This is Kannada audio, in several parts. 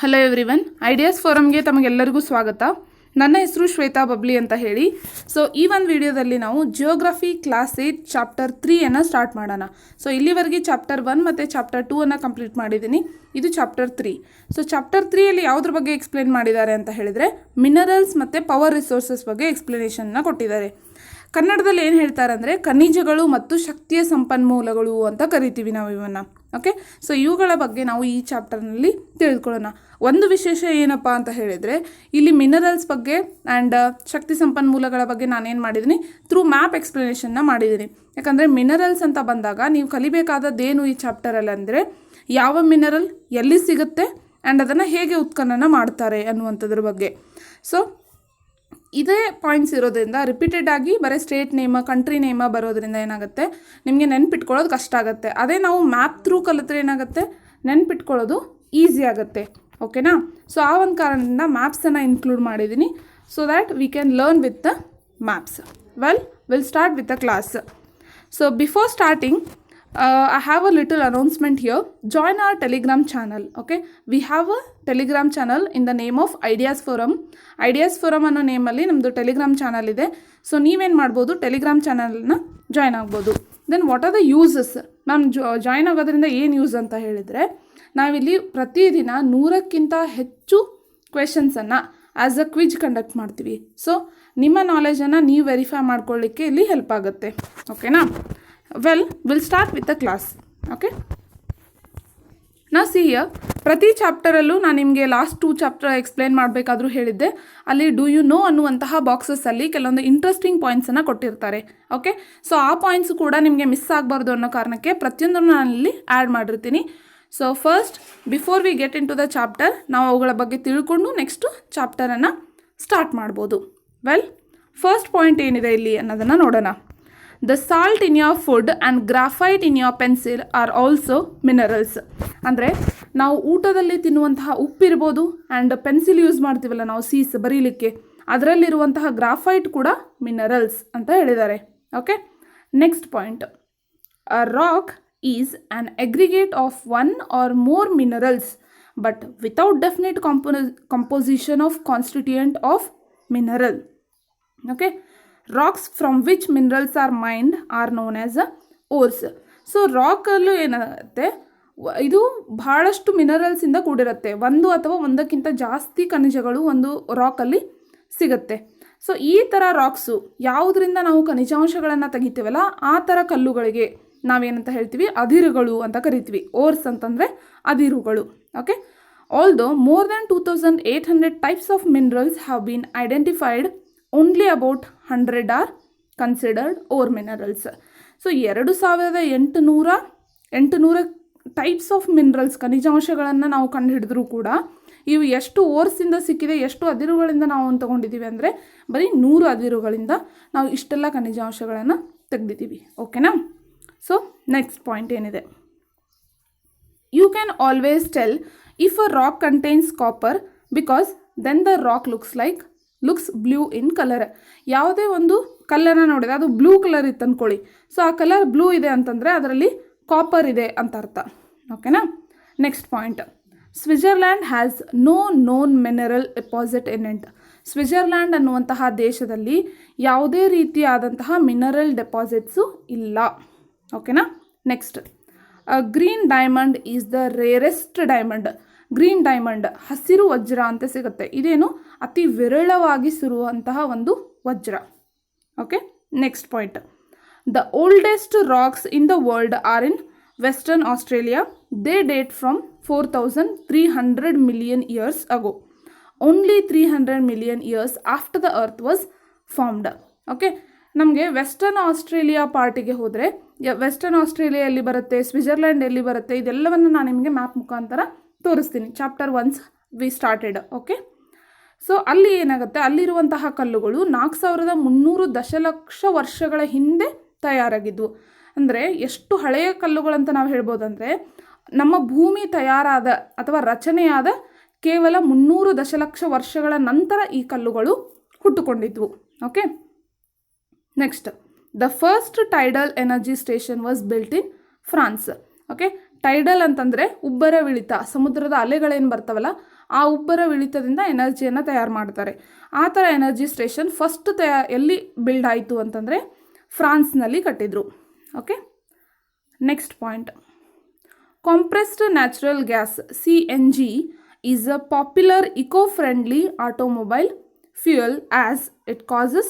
ಹಲೋ ಎವ್ರಿವನ್, ಐಡಿಯಾಸ್ ಫೋರಮ್ಗೆ ತಮಗೆಲ್ಲರಿಗೂ ಸ್ವಾಗತ. ನನ್ನ ಹೆಸರು ಶ್ವೇತಾ ಬಬ್ಲಿ ಅಂತ ಹೇಳಿ. ಸೊ ಈ ಒಂದು ವಿಡಿಯೋದಲ್ಲಿ ನಾವು ಜಿಯೋಗ್ರಫಿ ಕ್ಲಾಸ್ 8 ಚಾಪ್ಟರ್ 3 ಸ್ಟಾರ್ಟ್ ಮಾಡೋಣ. ಸೊ ಇಲ್ಲಿವರೆಗೆ ಚಾಪ್ಟರ್ 1 ಮತ್ತು ಚಾಪ್ಟರ್ 2 ಕಂಪ್ಲೀಟ್ ಮಾಡಿದ್ದೀನಿ. ಇದು ಚಾಪ್ಟರ್ 3. ಸೊ ಚಾಪ್ಟರ್ 3ಯಲ್ಲಿ ಯಾವುದ್ರ ಬಗ್ಗೆ ಎಕ್ಸ್ಪ್ಲೇನ್ ಮಾಡಿದ್ದಾರೆ ಅಂತ ಹೇಳಿದರೆ ಮಿನರಲ್ಸ್ ಮತ್ತು ಪವರ್ ರಿಸೋರ್ಸಸ್ ಬಗ್ಗೆ ಎಕ್ಸ್ಪ್ಲನೇಷನ್ನ ಕೊಟ್ಟಿದ್ದಾರೆ. ಕನ್ನಡದಲ್ಲಿ ಏನು ಹೇಳ್ತಾರೆ ಅಂದರೆ ಖನಿಜಗಳು ಮತ್ತು ಶಕ್ತಿಯ ಸಂಪನ್ಮೂಲಗಳು ಅಂತ ಕರಿತೀವಿ ನಾವು ಇವನ್ನು. ಓಕೆ, ಸೊ ಇವುಗಳ ಬಗ್ಗೆ ನಾವು ಈ ಚಾಪ್ಟರ್ನಲ್ಲಿ ತಿಳಿದುಕೊಳ್ಳೋಣ. ಒಂದು ವಿಶೇಷ ಏನಪ್ಪ ಅಂತ ಹೇಳಿದರೆ ಇಲ್ಲಿ ಮಿನರಲ್ಸ್ ಬಗ್ಗೆ ಆ್ಯಂಡ್ ಶಕ್ತಿ ಸಂಪನ್ಮೂಲಗಳ ಬಗ್ಗೆ ನಾನೇನು ಮಾಡಿದ್ದೀನಿ, ಥ್ರೂ ಮ್ಯಾಪ್ ಎಕ್ಸ್ಪ್ಲನೇಷನ್ನ ಮಾಡಿದ್ದೀನಿ. ಯಾಕಂದರೆ ಮಿನರಲ್ಸ್ ಅಂತ ಬಂದಾಗ ನೀವು ಕಲಿಬೇಕಾದದ್ದೇನು ಈ ಚಾಪ್ಟರಲ್ಲಿ ಅಂದರೆ ಯಾವ ಮಿನರಲ್ ಎಲ್ಲಿ ಸಿಗುತ್ತೆ ಆ್ಯಂಡ್ ಅದನ್ನು ಹೇಗೆ ಉತ್ಖನನ ಮಾಡ್ತಾರೆ ಅನ್ನುವಂಥದ್ರ ಬಗ್ಗೆ. ಸೊ ಇದೇ ಪಾಯಿಂಟ್ಸ್ ಇರೋದ್ರಿಂದ ರಿಪೀಟೆಡ್ ಆಗಿ ಬರೀ ಸ್ಟೇಟ್ ನೇಮ ಕಂಟ್ರಿ ನೇಮ ಬರೋದ್ರಿಂದ ಏನಾಗುತ್ತೆ, ನಿಮಗೆ ನೆನ್ಪಿಟ್ಕೊಳ್ಳೋದು ಕಷ್ಟ ಆಗುತ್ತೆ. ಅದೇ ನಾವು ಮ್ಯಾಪ್ ಥ್ರೂ ಕಲಿತ್ರೆ ಏನಾಗುತ್ತೆ, ನೆನ್ಪಿಟ್ಕೊಳ್ಳೋದು ಈಸಿ ಆಗುತ್ತೆ. ಓಕೆನಾ? ಸೊ ಆ ಒಂದು ಕಾರಣದಿಂದ ಮ್ಯಾಪ್ಸನ್ನು ಇನ್ಕ್ಲೂಡ್ ಮಾಡಿದ್ದೀನಿ, so that we can learn with the maps. Will start with the class. So before starting I have a little announcement here. Join our Telegram channel. Okay, we have a Telegram channel in the name of Ideas Forum. Ideas Forum ಅನ್ನೋ ನೇಮಲ್ಲಿ ನಮ್ಮದು ಟೆಲಿಗ್ರಾಮ್ ಚಾನಲ್ ಇದೆ. ಸೊ ನೀವೇನು ಮಾಡ್ಬೋದು, ಟೆಲಿಗ್ರಾಮ್ ಚಾನಲ್ನ ಜಾಯ್ನ್ ಆಗ್ಬೋದು. Then what are the uses? Ma'am join ಆಗೋದ್ರಿಂದ ಏನು ಯೂಸ್ ಅಂತ ಹೇಳಿದರೆ, ನಾವಿಲ್ಲಿ ಪ್ರತಿದಿನ 100ಕ್ಕಿಂತ ಹೆಚ್ಚು ಕ್ವೆಶನ್ಸನ್ನು ಆ್ಯಸ್ ಅ ಕ್ವಿಜ್ ಕಂಡಕ್ಟ್ ಮಾಡ್ತೀವಿ. ಸೊ ನಿಮ್ಮ ನಾಲೆಜನ್ನು ನೀವು ವೆರಿಫೈ ಮಾಡ್ಕೊಳ್ಳಿಕ್ಕೆ ಇಲ್ಲಿ ಹೆಲ್ಪ್ ಆಗುತ್ತೆ. ಓಕೆನಾ? we'll start with the class. Okay, now see here, ಪ್ರತಿ ಚಾಪ್ಟರಲ್ಲೂ ನಾನು ನಿಮಗೆ ಲಾಸ್ಟ್ 2 ಚಾಪ್ಟರ್ ಎಕ್ಸ್ಪ್ಲೇನ್ ಮಾಡಬೇಕಾದ್ರೂ ಹೇಳಿದ್ದೆ, ಅಲ್ಲಿ ಡೂ ಯು ನೋ ಅನ್ನುವಂತಹ ಬಾಕ್ಸಸ್ಸಲ್ಲಿ ಕೆಲವೊಂದು ಇಂಟ್ರೆಸ್ಟಿಂಗ್ ಪಾಯಿಂಟ್ಸನ್ನು ಕೊಟ್ಟಿರ್ತಾರೆ. ಓಕೆ, ಸೊ ಆ ಪಾಯಿಂಟ್ಸು ಕೂಡ ನಿಮಗೆ ಮಿಸ್ ಆಗಬಾರ್ದು ಅನ್ನೋ ಕಾರಣಕ್ಕೆ ಪ್ರತಿಯೊಂದನ್ನು ನಾನಿಲ್ಲಿ ಆ್ಯಡ್ ಮಾಡಿರ್ತೀನಿ. So first before we get into the chapter, ನಾವು ಅವುಗಳ ಬಗ್ಗೆ ತಿಳ್ಕೊಂಡು ನೆಕ್ಸ್ಟು ಚಾಪ್ಟರನ್ನು ಸ್ಟಾರ್ಟ್ ಮಾಡ್ಬೋದು. ಫಸ್ಟ್ ಪಾಯಿಂಟ್ ಏನಿದೆ ಇಲ್ಲಿ ಅನ್ನೋದನ್ನು ನೋಡೋಣ. The salt in your food and graphite in your pencil are also minerals. ಅಂದರೆ ನಾವು ಊಟದಲ್ಲಿ ತಿನ್ನುವಂತಹ ಉಪ್ಪಿರ್ಬೋದು ಆ್ಯಂಡ್ ಪೆನ್ಸಿಲ್ ಯೂಸ್ ಮಾಡ್ತೀವಲ್ಲ ನಾವು ಸೀಸ್ ಬರೀಲಿಕ್ಕೆ, ಅದರಲ್ಲಿರುವಂತಹ ಗ್ರಾಫೈಟ್ ಕೂಡ ಮಿನರಲ್ಸ್ ಅಂತ ಹೇಳಿದ್ದಾರೆ. Okay, next point. A rock is an aggregate of 1 or more minerals but without definite composition of constituent of mineral. Okay, rocks from which minerals are mined are known as a ores. So ರಾಕಲ್ಲೂ ಏನಾಗುತ್ತೆ, ಇದು ಬಹಳಷ್ಟು ಮಿನರಲ್ಸಿಂದ ಕೂಡಿರುತ್ತೆ. ಒಂದು ಅಥವಾ ಒಂದಕ್ಕಿಂತ ಜಾಸ್ತಿ ಖನಿಜಗಳು ಒಂದು ರಾಕಲ್ಲಿ ಸಿಗುತ್ತೆ. ಸೊ ಈ ಥರ ರಾಕ್ಸು ಯಾವುದರಿಂದ ನಾವು ಖನಿಜಾಂಶಗಳನ್ನು ತೆಗಿತೀವಲ್ಲ ಆ ಥರ ಕಲ್ಲುಗಳಿಗೆ ನಾವೇನಂತ ಹೇಳ್ತೀವಿ, ಅದಿರುಗಳು ಅಂತ ಕರಿತೀವಿ. ಓರ್ಸ್ ಅಂತಂದರೆ ಅದಿರುಗಳು. Okay, although more than 2800 types of minerals have been identified, only about 100 are considered ore minerals. So 2800 types of minerals ಖನಿಜಾಂಶಗಳನ್ನು ನಾವು ಕಂಡುಹಿಡಿದ್ರೂ ಕೂಡ ಇವು ಎಷ್ಟು ಓರ್ಸಿಂದ ಸಿಕ್ಕಿದೆ, ಎಷ್ಟು ಅದಿರುಗಳಿಂದ ನಾವು ತೊಗೊಂಡಿದ್ದೀವಿ ಅಂದರೆ ಬರೀ 100 ಅದಿರುಗಳಿಂದ ನಾವು ಇಷ್ಟೆಲ್ಲ ಖನಿಜಾಂಶಗಳನ್ನು ತೆಗೆದಿದ್ದೀವಿ. ಓಕೆನಾ? ಸೊ ನೆಕ್ಸ್ಟ್ ಪಾಯಿಂಟ್ ಏನಿದೆ, you can always tell if a rock contains copper because then the rock looks blue in colour. ಯಾವುದೇ ಒಂದು ಕಲ್ಲನ್ನು ನೋಡಿದ್ರೆ ಅದು ಬ್ಲೂ ಕಲರ್ ಇತ್ತು ಅಂದ್ಕೊಳ್ಳಿ, ಸೊ ಆ ಕಲರ್ ಬ್ಲೂ ಇದೆ ಅಂತಂದರೆ ಅದರಲ್ಲಿ ಕಾಪರ್ ಇದೆ ಅಂತ ಅರ್ಥ. ಓಕೆನಾ? Next point. Switzerland has no known mineral deposit in it. Switzerland ಅನ್ನುವಂತಹ ದೇಶದಲ್ಲಿ ಯಾವುದೇ ರೀತಿಯಾದಂತಹ ಮಿನರಲ್ ಡೆಪಾಸಿಟ್ಸು ಇಲ್ಲ. ಓಕೆನಾ? Next, green diamond is the rarest diamond. Green diamond ಹಸಿರು ವಜ್ರ ಅಂತ ಸಿಗುತ್ತೆ. ಇದೇನು ಅತಿ ವಿರಳವಾಗಿ ಸಿರುವಂತಹ ಒಂದು ವಜ್ರ. Okay, next point. The oldest rocks in the world are in Western Australia. They date from 4300 million years ago. Only 300 million years after the earth was formed. Okay, ನಮಗೆ ವೆಸ್ಟರ್ನ್ ಆಸ್ಟ್ರೇಲಿಯಾ ಪಾರ್ಟಿಗೆ ಹೋದರೆ, ವೆಸ್ಟರ್ನ್ ಆಸ್ಟ್ರೇಲಿಯಾ ಎಲ್ಲಿ ಬರುತ್ತೆ, ಸ್ವಿಟ್ಜರ್ಲ್ಯಾಂಡ್ ಎಲ್ಲಿ ಬರುತ್ತೆ, ಇದೆಲ್ಲವನ್ನು ನಾನು ನಿಮಗೆ ಮ್ಯಾಪ್ ಮುಖಾಂತರ ತೋರಿಸ್ತೀನಿ. Chapter 1 we started. Okay, so ಅಲ್ಲಿ ಏನಾಗುತ್ತೆ, ಅಲ್ಲಿರುವಂತಹ ಕಲ್ಲುಗಳು 4300 ದಶಲಕ್ಷ ವರ್ಷಗಳ ಹಿಂದೆ ತಯಾರಾಗಿದ್ವು. ಅಂದರೆ ಎಷ್ಟು ಹಳೆಯ ಕಲ್ಲುಗಳಂತ ನಾವು ಹೇಳ್ಬೋದಂದರೆ, ನಮ್ಮ ಭೂಮಿ ತಯಾರಾದ ಅಥವಾ ರಚನೆಯಾದ ಕೇವಲ 300 ದಶಲಕ್ಷ ವರ್ಷಗಳ ನಂತರ ಈ ಕಲ್ಲುಗಳು ಹುಟ್ಟುಕೊಂಡಿದ್ವು. Okay, next, the first tidal energy station was built in France. Okay, tidal ಅಂತಂದರೆ ಉಬ್ಬರವಿಳಿತ, ಸಮುದ್ರದ ಅಲೆಗಳೇನು ಬರ್ತಾವಲ್ಲ ಆ ಉಬ್ಬರವಿಳಿತದಿಂದ ಎನರ್ಜಿಯನ್ನು ತಯಾರು ಮಾಡ್ತಾರೆ. ಆ ಥರ ಎನರ್ಜಿ ಸ್ಟೇಷನ್ ಫಸ್ಟ್ ಎಲ್ಲಿ ಬಿಲ್ಡ್ ಆಯಿತು ಅಂತಂದರೆ ಫ್ರಾನ್ಸ್ನಲ್ಲಿ ಕಟ್ಟಿದ್ರು. Okay, next point, compressed natural gas CNG is a popular eco-friendly automobile fuel as it causes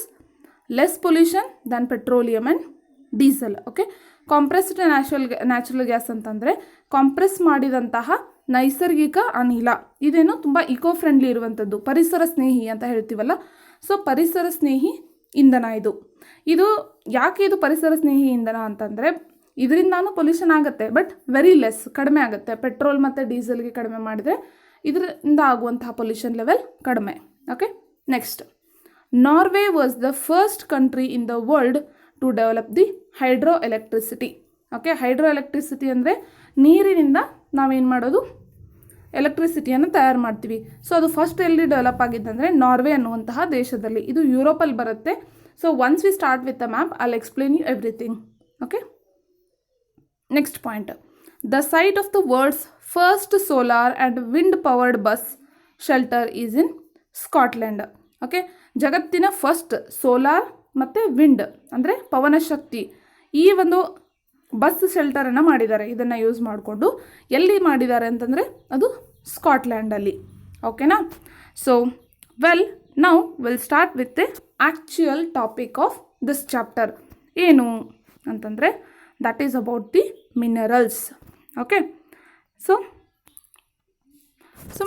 less pollution than petroleum and diesel. Okay, compressed natural gas ಅಂತಂದರೆ ಕಾಂಪ್ರೆಸ್ ಮಾಡಿದಂತಹ ನೈಸರ್ಗಿಕ ಅನಿಲ, ಇದೇನು ತುಂಬ ಇಕೋ ಫ್ರೆಂಡ್ಲಿ ಇರುವಂಥದ್ದು, ಪರಿಸರ ಸ್ನೇಹಿ ಅಂತ ಹೇಳ್ತೀವಲ್ಲ. ಸೊ ಪರಿಸರ ಸ್ನೇಹಿ ಇಂಧನ ಇದು ಯಾಕೆ ಇದು ಪರಿಸರ ಸ್ನೇಹಿ ಇಂಧನ ಅಂತಂದರೆ ಇದರಿಂದಾನು ಪೊಲ್ಯೂಷನ್ ಆಗುತ್ತೆ, ಬಟ್ ವೆರಿ ಲೆಸ್, ಕಡಿಮೆ ಆಗುತ್ತೆ. ಪೆಟ್ರೋಲ್ ಮತ್ತು ಡೀಸೆಲ್ಗೆ ಕಡಿಮೆ ಮಾಡಿದರೆ ಇದರಿಂದ ಆಗುವಂತಹ ಪೊಲ್ಯೂಷನ್ ಲೆವೆಲ್ ಕಡಿಮೆ. Okay, next, Norway was the first country in the world to develop the hydro electricity. Okay, hydro electricity ಅಂದರೆ ನೀರಿನಿಂದ ನಾವೇನು ಮಾಡೋದು, ಎಲೆಕ್ಟ್ರಿಸಿಟಿಯನ್ನು ತಯಾರು ಮಾಡ್ತೀವಿ. ಸೊ ಅದು ಫಸ್ಟ್ ಎಲ್ಲಿ ಡೆವಲಪ್ ಆಗಿದ್ದಂದರೆ ನಾರ್ವೆ ಅನ್ನುವಂತಹ ದೇಶದಲ್ಲಿ. ಇದು ಯುರೋಪಲ್ಲಿ ಬರುತ್ತೆ. So once we start with the map I will explain you everything. Okay, next point, the site of the world's first solar and wind powered bus shelter is in Scotland. Okay, ಜಗತ್ತಿನ ಫಸ್ಟ್ ಸೋಲಾರ್ ಮತ್ತು ವಿಂಡ್ ಅಂದರೆ ಪವನ ಶಕ್ತಿ ಈ ಒಂದು ಬಸ್ ಶೆಲ್ಟರನ್ನು ಮಾಡಿದ್ದಾರೆ. ಇದನ್ನು ಯೂಸ್ ಮಾಡಿಕೊಂಡು ಎಲ್ಲಿ ಮಾಡಿದ್ದಾರೆ ಅಂತಂದರೆ ಅದು ಸ್ಕಾಟ್ಲ್ಯಾಂಡಲ್ಲಿ. ಓಕೆನಾ? So well, now will start with the actual topic of this chapter. ಏನು ಅಂತಂದರೆ that is about the minerals. Okay, so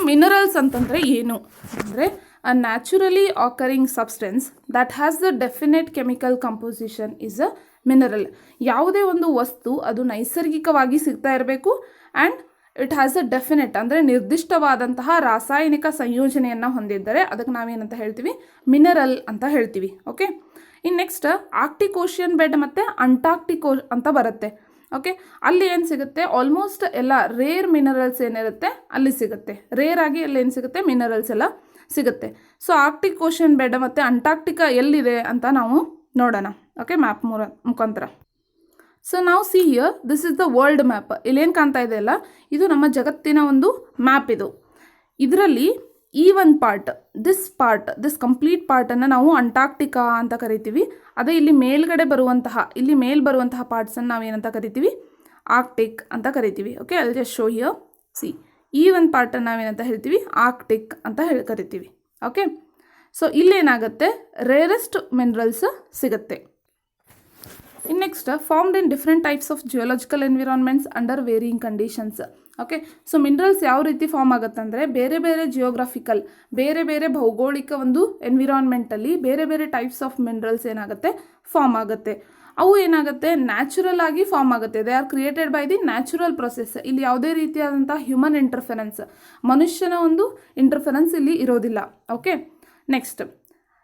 minerals ಅಂತಂದರೆ ಏನು ಅಂದರೆ a naturally occurring substance that has the definite chemical composition is a mineral. ಯಾವುದೇ ಒಂದು ವಸ್ತು ಅದು ನೈಸರ್ಗಿಕವಾಗಿ ಸಿಗ್ತಾ ಇರಬೇಕು and it has a definite ಅಂದರೆ ನಿರ್ದಿಷ್ಟವಾದಂತಹ ರಾಸಾಯನಿಕ ಸಂಯೋಜನೆಯನ್ನು ಹೊಂದಿದ್ದರೆ ಅದಕ್ಕೆ ನಾವೇನಂತ ಹೇಳ್ತೀವಿ, ಮಿನರಲ್ ಅಂತ ಹೇಳ್ತೀವಿ. ಓಕೆ, ಇನ್ನು ನೆಕ್ಸ್ಟ್ ಆರ್ಕ್ಟಿಕ್ ಓಷಿಯನ್ ಬೆಡ್ ಮತ್ತು ಅಂಟಾರ್ಕ್ಟಿಕ್ ಅಂತ ಬರುತ್ತೆ. ಓಕೆ, ಅಲ್ಲಿ ಏನು ಸಿಗುತ್ತೆ, ಆಲ್ಮೋಸ್ಟ್ ಎಲ್ಲ ರೇರ್ ಮಿನರಲ್ಸ್ ಏನಿರುತ್ತೆ ಅಲ್ಲಿ ಸಿಗುತ್ತೆ. ರೇರ್ ಆಗಿ ಅಲ್ಲಿ ಏನು ಸಿಗುತ್ತೆ, ಮಿನರಲ್ಸ್ ಎಲ್ಲ ಸಿಗುತ್ತೆ. ಸೊ ಆರ್ಕ್ಟಿಕ್ ಓಷಿಯನ್ ಬೆಡ್ ಮತ್ತು ಅಂಟಾರ್ಕ್ಟಿಕಾ ಎಲ್ಲಿದೆ ಅಂತ ನಾವು ನೋಡೋಣ. ಓಕೆ, ಮ್ಯಾಪ್ ಮುಖಾಂತರ. ಸೊ ನಾವು see here, this is the world map. ಇಲ್ಲೇನು ಕಾಣ್ತಾ ಇದೆ ಅಲ್ಲ, ಇದು ನಮ್ಮ ಜಗತ್ತಿನ ಒಂದು ಮ್ಯಾಪ್. ಇದರಲ್ಲಿ ಈ ಒಂದು ದಿಸ್ ಕಂಪ್ಲೀಟ್ ಪಾರ್ಟನ್ನು ನಾವು ಅಂಟಾರ್ಕ್ಟಿಕಾ ಅಂತ ಕರಿತೀವಿ. ಅದೇ ಇಲ್ಲಿ ಮೇಲ್ಗಡೆ ಬರುವಂತಹ ಪಾರ್ಟ್ಸನ್ನು ನಾವೇನಂತ ಕರಿತೀವಿ, ಆರ್ಕ್ಟಿಕ್ ಅಂತ ಕರಿತೀವಿ. ಓಕೆ, ಅಲ್ಲಿ ಜಸ್ಟ್ ಶೋ ಹಿಯರ್, ಸಿ, ಈ ಒಂದು ಪಾರ್ಟನ್ನು ನಾವೇನಂತ ಹೇಳ್ತೀವಿ, ಆರ್ಕ್ಟಿಕ್ ಅಂತ ಕರಿತೀವಿ. ಓಕೆ, ಸೊ ಇಲ್ಲೇನಾಗುತ್ತೆ, ರೇರೆಸ್ಟ್ ಮಿನರಲ್ಸ್ ಸಿಗುತ್ತೆ. ಇನ್ನು next, formed in different types of geological environments under varying conditions. Okay, so minerals ಯಾವ ರೀತಿ ಫಾರ್ಮ್ ಆಗುತ್ತೆ ಅಂದರೆ ಬೇರೆ ಬೇರೆ ಭೌಗೋಳಿಕ ಒಂದು ಎನ್ವಿರಾನ್ಮೆಂಟಲ್ಲಿ ಬೇರೆ ಬೇರೆ ಟೈಪ್ಸ್ ಆಫ್ ಮಿನರಲ್ಸ್ ಏನಾಗುತ್ತೆ, ಫಾರ್ಮ್ ಆಗುತ್ತೆ. ಅವು ಏನಾಗುತ್ತೆ, ನ್ಯಾಚುರಲ್ ಆಗಿ ಫಾರ್ಮ್ ಆಗುತ್ತೆ. They are created by the natural process. ಇಲ್ಲಿ ಯಾವುದೇ ರೀತಿಯಾದಂಥ ಹ್ಯೂಮನ್ ಇಂಟರ್ಫೆರೆನ್ಸ್, ಮನುಷ್ಯನ ಒಂದು ಇಂಟರ್ಫೆರೆನ್ಸ್ ಇಲ್ಲಿ ಇರೋದಿಲ್ಲ. ಓಕೆ, ನೆಕ್ಸ್ಟ್,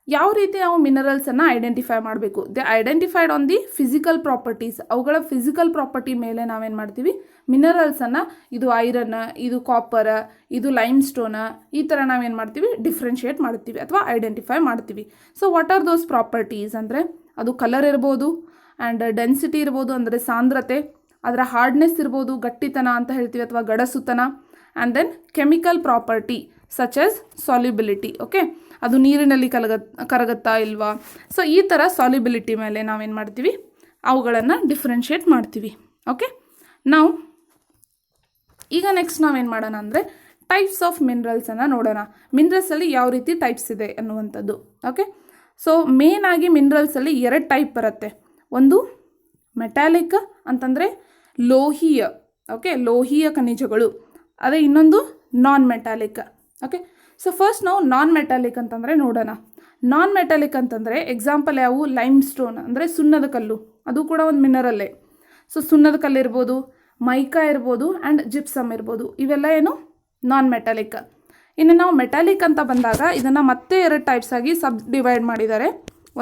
ಯಾವ ರೀತಿ ನಾವು ಮಿನರಲ್ಸನ್ನು ಐಡೆಂಟಿಫೈ ಮಾಡಬೇಕು, they identified on the physical properties. ಅವುಗಳ ಫಿಸಿಕಲ್ ಪ್ರಾಪರ್ಟಿ ಮೇಲೆ ನಾವೇನು ಮಾಡ್ತೀವಿ, ಮಿನರಲ್ಸನ್ನು, ಇದು ಐರನ್, ಇದು ಕಾಪರ್, ಇದು ಲೈಮ್ ಸ್ಟೋನ್, ಈ ಥರ ನಾವೇನು ಮಾಡ್ತೀವಿ, ಡಿಫ್ರೆನ್ಷಿಯೇಟ್ ಮಾಡ್ತೀವಿ ಅಥವಾ ಐಡೆಂಟಿಫೈ ಮಾಡ್ತೀವಿ. So what are those properties ಅಂದರೆ ಅದು ಕಲರ್ ಇರ್ಬೋದು, ಆ್ಯಂಡ್ ಡೆನ್ಸಿಟಿ ಇರ್ಬೋದು ಅಂದರೆ ಸಾಂದ್ರತೆ, ಅದರ ಹಾರ್ಡ್ನೆಸ್ ಇರ್ಬೋದು, ಗಟ್ಟಿತನ ಅಂತ ಹೇಳ್ತೀವಿ ಅಥವಾ ಗಡಸುತನ, and then chemical property such as solubility. Okay, ಅದು ನೀರಿನಲ್ಲಿ ಕರಗುತ್ತಾ ಇಲ್ವಾ. ಸೊ ಈ ಥರ ಸಾಲ್ಯುಬಿಲಿಟಿ ಮೇಲೆ ನಾವೇನು ಮಾಡ್ತೀವಿ, ಅವುಗಳನ್ನು ಡಿಫ್ರೆನ್ಷಿಯೇಟ್ ಮಾಡ್ತೀವಿ. ಓಕೆ, ನಾವು ಈಗ ನೆಕ್ಸ್ಟ್ ನಾವೇನು ಮಾಡೋಣ ಅಂದರೆ ಟೈಪ್ಸ್ ಆಫ್ ಮಿನರಲ್ಸನ್ನು ನೋಡೋಣ. ಮಿನರಲ್ಸಲ್ಲಿ ಯಾವ ರೀತಿ ಟೈಪ್ಸ್ ಇದೆ ಅನ್ನುವಂಥದ್ದು. ಓಕೆ, ಸೊ ಮೇನ್ ಆಗಿ ಮಿನರಲ್ಸಲ್ಲಿ 2 ಟೈಪ್ ಬರುತ್ತೆ. ಒಂದು ಮೆಟಾಲಿಕ್ ಅಂತಂದರೆ ಲೋಹೀಯ, ಓಕೆ, ಲೋಹೀಯ ಖನಿಜಗಳು. ಅದೇ ಇನ್ನೊಂದು ನಾನ್ ಮೆಟಾಲಿಕ್. ಓಕೆ, ಸೊ ಫಸ್ಟ್ ನಾವು ನಾನ್ ಮೆಟಾಲಿಕ್ ಅಂತಂದರೆ ನೋಡೋಣ. ನಾನ್ ಮೆಟಾಲಿಕ್ ಅಂತಂದರೆ ಎಕ್ಸಾಂಪಲ್ ಯಾವುವು, ಲೈಮ್ ಸ್ಟೋನ್ ಅಂದರೆ ಸುಣ್ಣದ ಕಲ್ಲು, ಅದು ಕೂಡ ಒಂದು ಮಿನರಲ್ಲೇ. ಸೊ ಸುಣ್ಣದ ಕಲ್ಲು ಇರ್ಬೋದು, ಮೈಕಾ ಇರ್ಬೋದು, ಆ್ಯಂಡ್ ಜಿಪ್ಸಮ್ ಇರ್ಬೋದು, ಇವೆಲ್ಲ ಏನು ನಾನ್ ಮೆಟಾಲಿಕ್. ಇನ್ನು ನಾವು ಮೆಟಾಲಿಕ್ ಅಂತ ಬಂದಾಗ ಇದನ್ನು ಮತ್ತೆ 2 ಟೈಪ್ಸ್ ಆಗಿ ಡಿವೈಡ್ ಮಾಡಿದ್ದಾರೆ.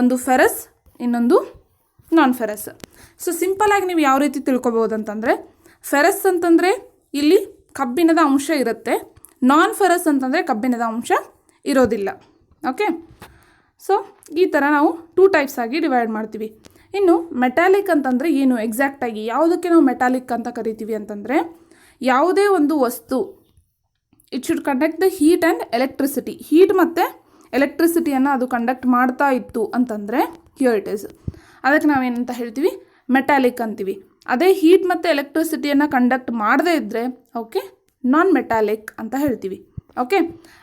ಒಂದು ಫೆರಸ್, ಇನ್ನೊಂದು ನಾನ್ ಫೆರಸ್. ಸೊ ಸಿಂಪಲಾಗಿ ನೀವು ಯಾವ ರೀತಿ ತಿಳ್ಕೊಬೋದು ಅಂತಂದರೆ, ಫೆರಸ್ ಅಂತಂದರೆ ಇಲ್ಲಿ ಕಬ್ಬಿಣದ ಅಂಶ ಇರುತ್ತೆ, ನಾನ್ ಫೆರಸ್ ಅಂತಂದರೆ ಕಬ್ಬಿಣದ ಅಂಶ ಇರೋದಿಲ್ಲ. ಓಕೆ, ಸೊ ಈ ಥರ ನಾವು 2 ಟೈಪ್ಸ್ ಆಗಿ ಡಿವೈಡ್ ಮಾಡ್ತೀವಿ. ಇನ್ನು ಮೆಟಾಲಿಕ್ ಅಂತಂದರೆ ಏನು ಎಕ್ಸಾಕ್ಟಾಗಿ, ಯಾವುದಕ್ಕೆ ನಾವು ಮೆಟಾಲಿಕ್ ಅಂತ ಕರಿತೀವಿ ಅಂತಂದರೆ ಯಾವುದೇ ಒಂದು ವಸ್ತು it should conduct the heat and electricity, heat ಮತ್ತು ಎಲೆಕ್ಟ್ರಿಸಿಟಿಯನ್ನು ಅದು ಕಂಡಕ್ಟ್ ಮಾಡ್ತಾ ಇತ್ತು ಅಂತಂದರೆ ಹಿಯರ್ ಇಟ್ ಈಸ್. ಅದಕ್ಕೆ ನಾವೇನಂತ ಹೇಳ್ತೀವಿ, ಮೆಟಾಲಿಕ್ ಅಂತೀವಿ. ಅದೇ ಹೀಟ್ ಮತ್ತು ಎಲೆಕ್ಟ್ರಿಸಿಟಿಯನ್ನು ಕಂಡಕ್ಟ್ ಮಾಡದೇ ಇದ್ದರೆ ಓಕೆ ನಾನ್ ಮೆಟಾಲಿಕ್ ಅಂತ ಹೇಳ್ತೀವಿ. ಓಕೆ,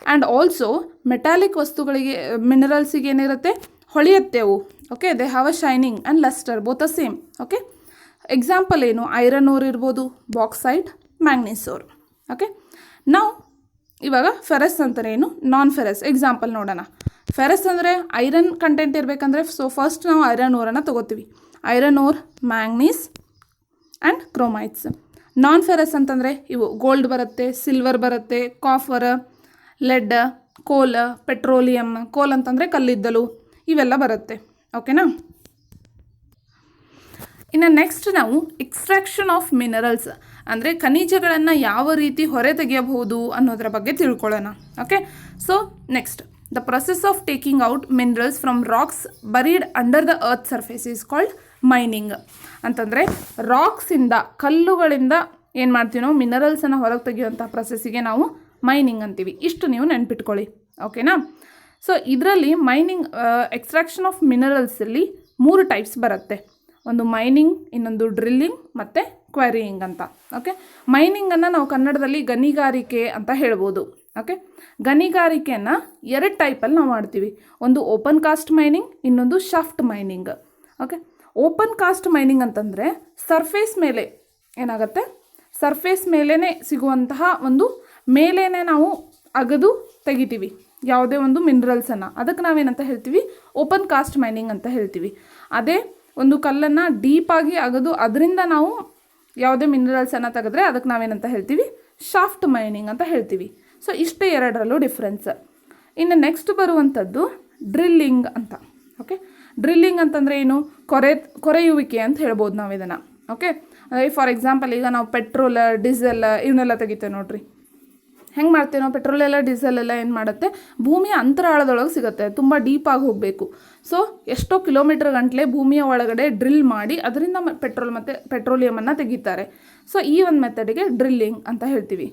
ಆ್ಯಂಡ್ ಆಲ್ಸೋ ಮೆಟಾಲಿಕ್ ವಸ್ತುಗಳಿಗೆ ಮಿನರಲ್ಸಿಗೆ ಏನಿರುತ್ತೆ, ಹೊಳೆಯುತ್ತೆ ಅವು. Okay, they have a shining and lustre both a same. Okay, example ಏನು, ಐರನ್ ಓರ್ ಇರ್ಬೋದು, ಬಾಕ್ಸೈಟ್, ಮ್ಯಾಂಗ್ನೀಸ್ ಓರ್. ಓಕೆ, ನಾವು ಇವಾಗ ಫೆರಸ್ ಅಂತಾರೆ ಏನು, ನಾನ್ ಫೆರಸ್ ಎಕ್ಸಾಂಪಲ್ ನೋಡೋಣ. ಫೆರಸ್ ಅಂದರೆ ಐರನ್ ಕಂಟೆಂಟ್ ಇರಬೇಕಂದ್ರೆ ಸೊ ಫಸ್ಟ್ ನಾವು ಐರನ್ ಓರನ್ನು ತೊಗೋತೀವಿ. Iron ore, manganese and chromites. Non ferrous ಅಂತಂದರೆ ಇವು ಗೋಲ್ಡ್ ಬರುತ್ತೆ, ಸಿಲ್ವರ್ ಬರುತ್ತೆ, ಕಾಫರ್, ಲೆಡ್, ಕೋಲ್, ಪೆಟ್ರೋಲಿಯಮ್. ಕೋಲ್ ಅಂತಂದರೆ ಕಲ್ಲಿದ್ದಲು, ಇವೆಲ್ಲ ಬರುತ್ತೆ. ಓಕೆನಾ. ಇನ್ನು ನೆಕ್ಸ್ಟ್ ನಾವು ಎಕ್ಸ್ಟ್ರಾಕ್ಷನ್ ಆಫ್ ಮಿನರಲ್ಸ್ ಅಂದರೆ ಖನಿಜಗಳನ್ನು ಯಾವ ರೀತಿ ಹೊರ ತೆಗೆಯಬಹುದು ಅನ್ನೋದರ ಬಗ್ಗೆ ತಿಳ್ಕೊಳ್ಳೋಣ. Okay, so next the process of taking out minerals from rocks buried under the earth surface is called mining. ಅಂತಂದರೆ ರಾಕ್ಸಿಂದ, ಕಲ್ಲುಗಳಿಂದ ಏನು ಮಾಡ್ತೀವಿ ನಾವು, ಮಿನರಲ್ಸನ್ನು ಹೊರಗೆ ತೆಗೆಯುವಂಥ ಪ್ರೊಸೆಸ್ಸಿಗೆ ನಾವು ಮೈನಿಂಗ್ ಅಂತೀವಿ. ಇಷ್ಟು ನೀವು ನೆನ್ಪಿಟ್ಕೊಳ್ಳಿ. ಓಕೆನಾ. ಸೊ ಇದರಲ್ಲಿ ಮೈನಿಂಗ್ ಎಕ್ಸ್ಟ್ರಾಕ್ಷನ್ ಆಫ್ ಮಿನರಲ್ಸಲ್ಲಿ 3 ಟೈಪ್ಸ್ ಬರುತ್ತೆ. ಒಂದು ಮೈನಿಂಗ್, ಇನ್ನೊಂದು ಡ್ರಿಲ್ಲಿಂಗ್ ಮತ್ತು ಕ್ವೆರಿಯಿಂಗ್ ಅಂತ. ಓಕೆ, ಮೈನಿಂಗನ್ನು ನಾವು ಕನ್ನಡದಲ್ಲಿ ಗಣಿಗಾರಿಕೆ ಅಂತ ಹೇಳ್ಬೋದು. ಓಕೆ, ಗಣಿಗಾರಿಕೆಯನ್ನು 2 ಟೈಪಲ್ಲಿ ನಾವು ಮಾಡ್ತೀವಿ. ಒಂದು ಓಪನ್ ಕಾಸ್ಟ್ ಮೈನಿಂಗ್, ಇನ್ನೊಂದು shaft mining. Okay, open cost mining ಅಂತಂದರೆ ಸರ್ಫೇಸ್ ಮೇಲೆ ಏನಾಗುತ್ತೆ, ಸರ್ಫೇಸ್ ಮೇಲೇ ಸಿಗುವಂತಹ ಒಂದು ಮೇಲೇ ನಾವು ಅಗದು ತೆಗಿತೀವಿ ಯಾವುದೇ ಒಂದು ಮಿನರಲ್ಸನ್ನು. ಅದಕ್ಕೆ ನಾವೇನಂತ ಹೇಳ್ತೀವಿ, ಓಪನ್ ಕಾಸ್ಟ್ ಮೈನಿಂಗ್ ಅಂತ ಹೇಳ್ತೀವಿ. ಅದೇ ಒಂದು ಕಲ್ಲನ್ನು ಡೀಪಾಗಿ ಅಗದು ಅದರಿಂದ ನಾವು ಯಾವುದೇ ಮಿನರಲ್ಸನ್ನು ತೆಗೆದ್ರೆ ಅದಕ್ಕೆ ನಾವೇನಂತ ಹೇಳ್ತೀವಿ, ಶಾಫ್ಟ್ ಮೈನಿಂಗ್ ಅಂತ ಹೇಳ್ತೀವಿ. ಸೊ ಇಷ್ಟೇ 2ರಲ್ಲೂ ಡಿಫ್ರೆನ್ಸ್. ಇನ್ನು ನೆಕ್ಸ್ಟ್ ಬರುವಂಥದ್ದು ಡ್ರಿಲ್ಲಿಂಗ್ ಅಂತ. ಓಕೆ, ಡ್ರಿಲ್ಲಿಂಗ್ ಅಂತಂದರೆ ಏನು, ಕೊರೆಯುವಿಕೆ ಅಂತ ಹೇಳ್ಬೋದು ನಾವು ಇದನ್ನು. ಓಕೆ, ಅಂದರೆ ಫಾರ್ ಎಕ್ಸಾಂಪಲ್ ಈಗ ನಾವು ಪೆಟ್ರೋಲ್, ಡೀಸೆಲ್ ಇವನ್ನೆಲ್ಲ ತೆಗಿತೇವೆ ನೋಡ್ರಿ. ಹೆಂಗೆ ಮಾಡ್ತೇವೆ ನಾವು, ಪೆಟ್ರೋಲ್ ಎಲ್ಲ ಡೀಸೆಲ್ ಎಲ್ಲ ಏನು ಮಾಡುತ್ತೆ, ಭೂಮಿಯ ಅಂತರಾಳದೊಳಗೆ ಸಿಗುತ್ತೆ, ತುಂಬ ಡೀಪಾಗಿ ಹೋಗಬೇಕು. ಸೊ ಎಷ್ಟೋ ಕಿಲೋಮೀಟರ್ ಗಂಟಲೆ ಭೂಮಿಯ ಒಳಗಡೆ ಡ್ರಿಲ್ ಮಾಡಿ ಅದರಿಂದ ಪೆಟ್ರೋಲ್ ಮತ್ತು ಪೆಟ್ರೋಲಿಯಮನ್ನು ತೆಗಿತಾರೆ. ಸೊ ಈ ಒಂದು ಮೆಥಡಿಗೆ ಡ್ರಿಲ್ಲಿಂಗ್ ಅಂತ ಹೇಳ್ತೀವಿ.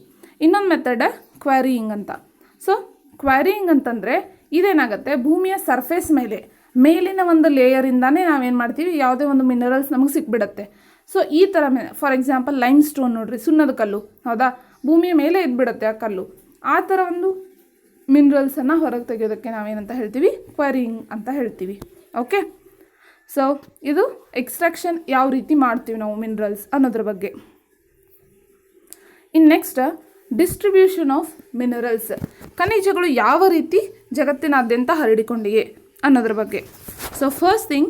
ಇನ್ನೊಂದು ಮೆಥಡ್ ಕ್ವಾರಿಯಿಂಗ್ ಅಂತ. ಸೊ ಕ್ವಾರಿಯಿಂಗ್ ಅಂತಂದರೆ ಇದೇನಾಗುತ್ತೆ, ಭೂಮಿಯ ಸರ್ಫೇಸ್ ಮೇಲಿನ ಒಂದು ಲೇಯರಿಂದಾನೇ ನಾವೇನು ಮಾಡ್ತೀವಿ, ಯಾವುದೇ ಒಂದು ಮಿನರಲ್ಸ್ ನಮಗೆ ಸಿಕ್ಬಿಡುತ್ತೆ. ಸೊ ಈ ಥರ ಫಾರ್ ಎಕ್ಸಾಂಪಲ್ ಲೈಮ್ ಸ್ಟೋನ್ ನೋಡ್ರಿ, ಸುಣ್ಣದ ಕಲ್ಲು, ಹೌದಾ, ಭೂಮಿಯ ಮೇಲೆ ಇದ್ಬಿಡುತ್ತೆ ಆ ಕಲ್ಲು. ಆ ಥರ ಒಂದು ಮಿನರಲ್ಸನ್ನು ಹೊರಗೆ ತೆಗೆಯೋದಕ್ಕೆ ನಾವೇನಂತ ಹೇಳ್ತೀವಿ, ಕ್ವಾರಿಯಿಂಗ್ ಅಂತ ಹೇಳ್ತೀವಿ. ಓಕೆ, ಸೊ ಇದು ಎಕ್ಸ್ಟ್ರಾಕ್ಷನ್ ಯಾವ ರೀತಿ ಮಾಡ್ತೀವಿ ನಾವು ಮಿನರಲ್ಸ್ ಅನ್ನೋದ್ರ ಬಗ್ಗೆ. ಇನ್ನು ನೆಕ್ಸ್ಟ್ ಡಿಸ್ಟ್ರಿಬ್ಯೂಷನ್ ಆಫ್ ಮಿನರಲ್ಸ್, ಖನಿಜಗಳು ಯಾವ ರೀತಿ ಜಗತ್ತಿನಾದ್ಯಂತ ಹರಡಿಕೊಂಡಿವೆ ಅನ್ನೋದ್ರ ಬಗ್ಗೆ. So first thing,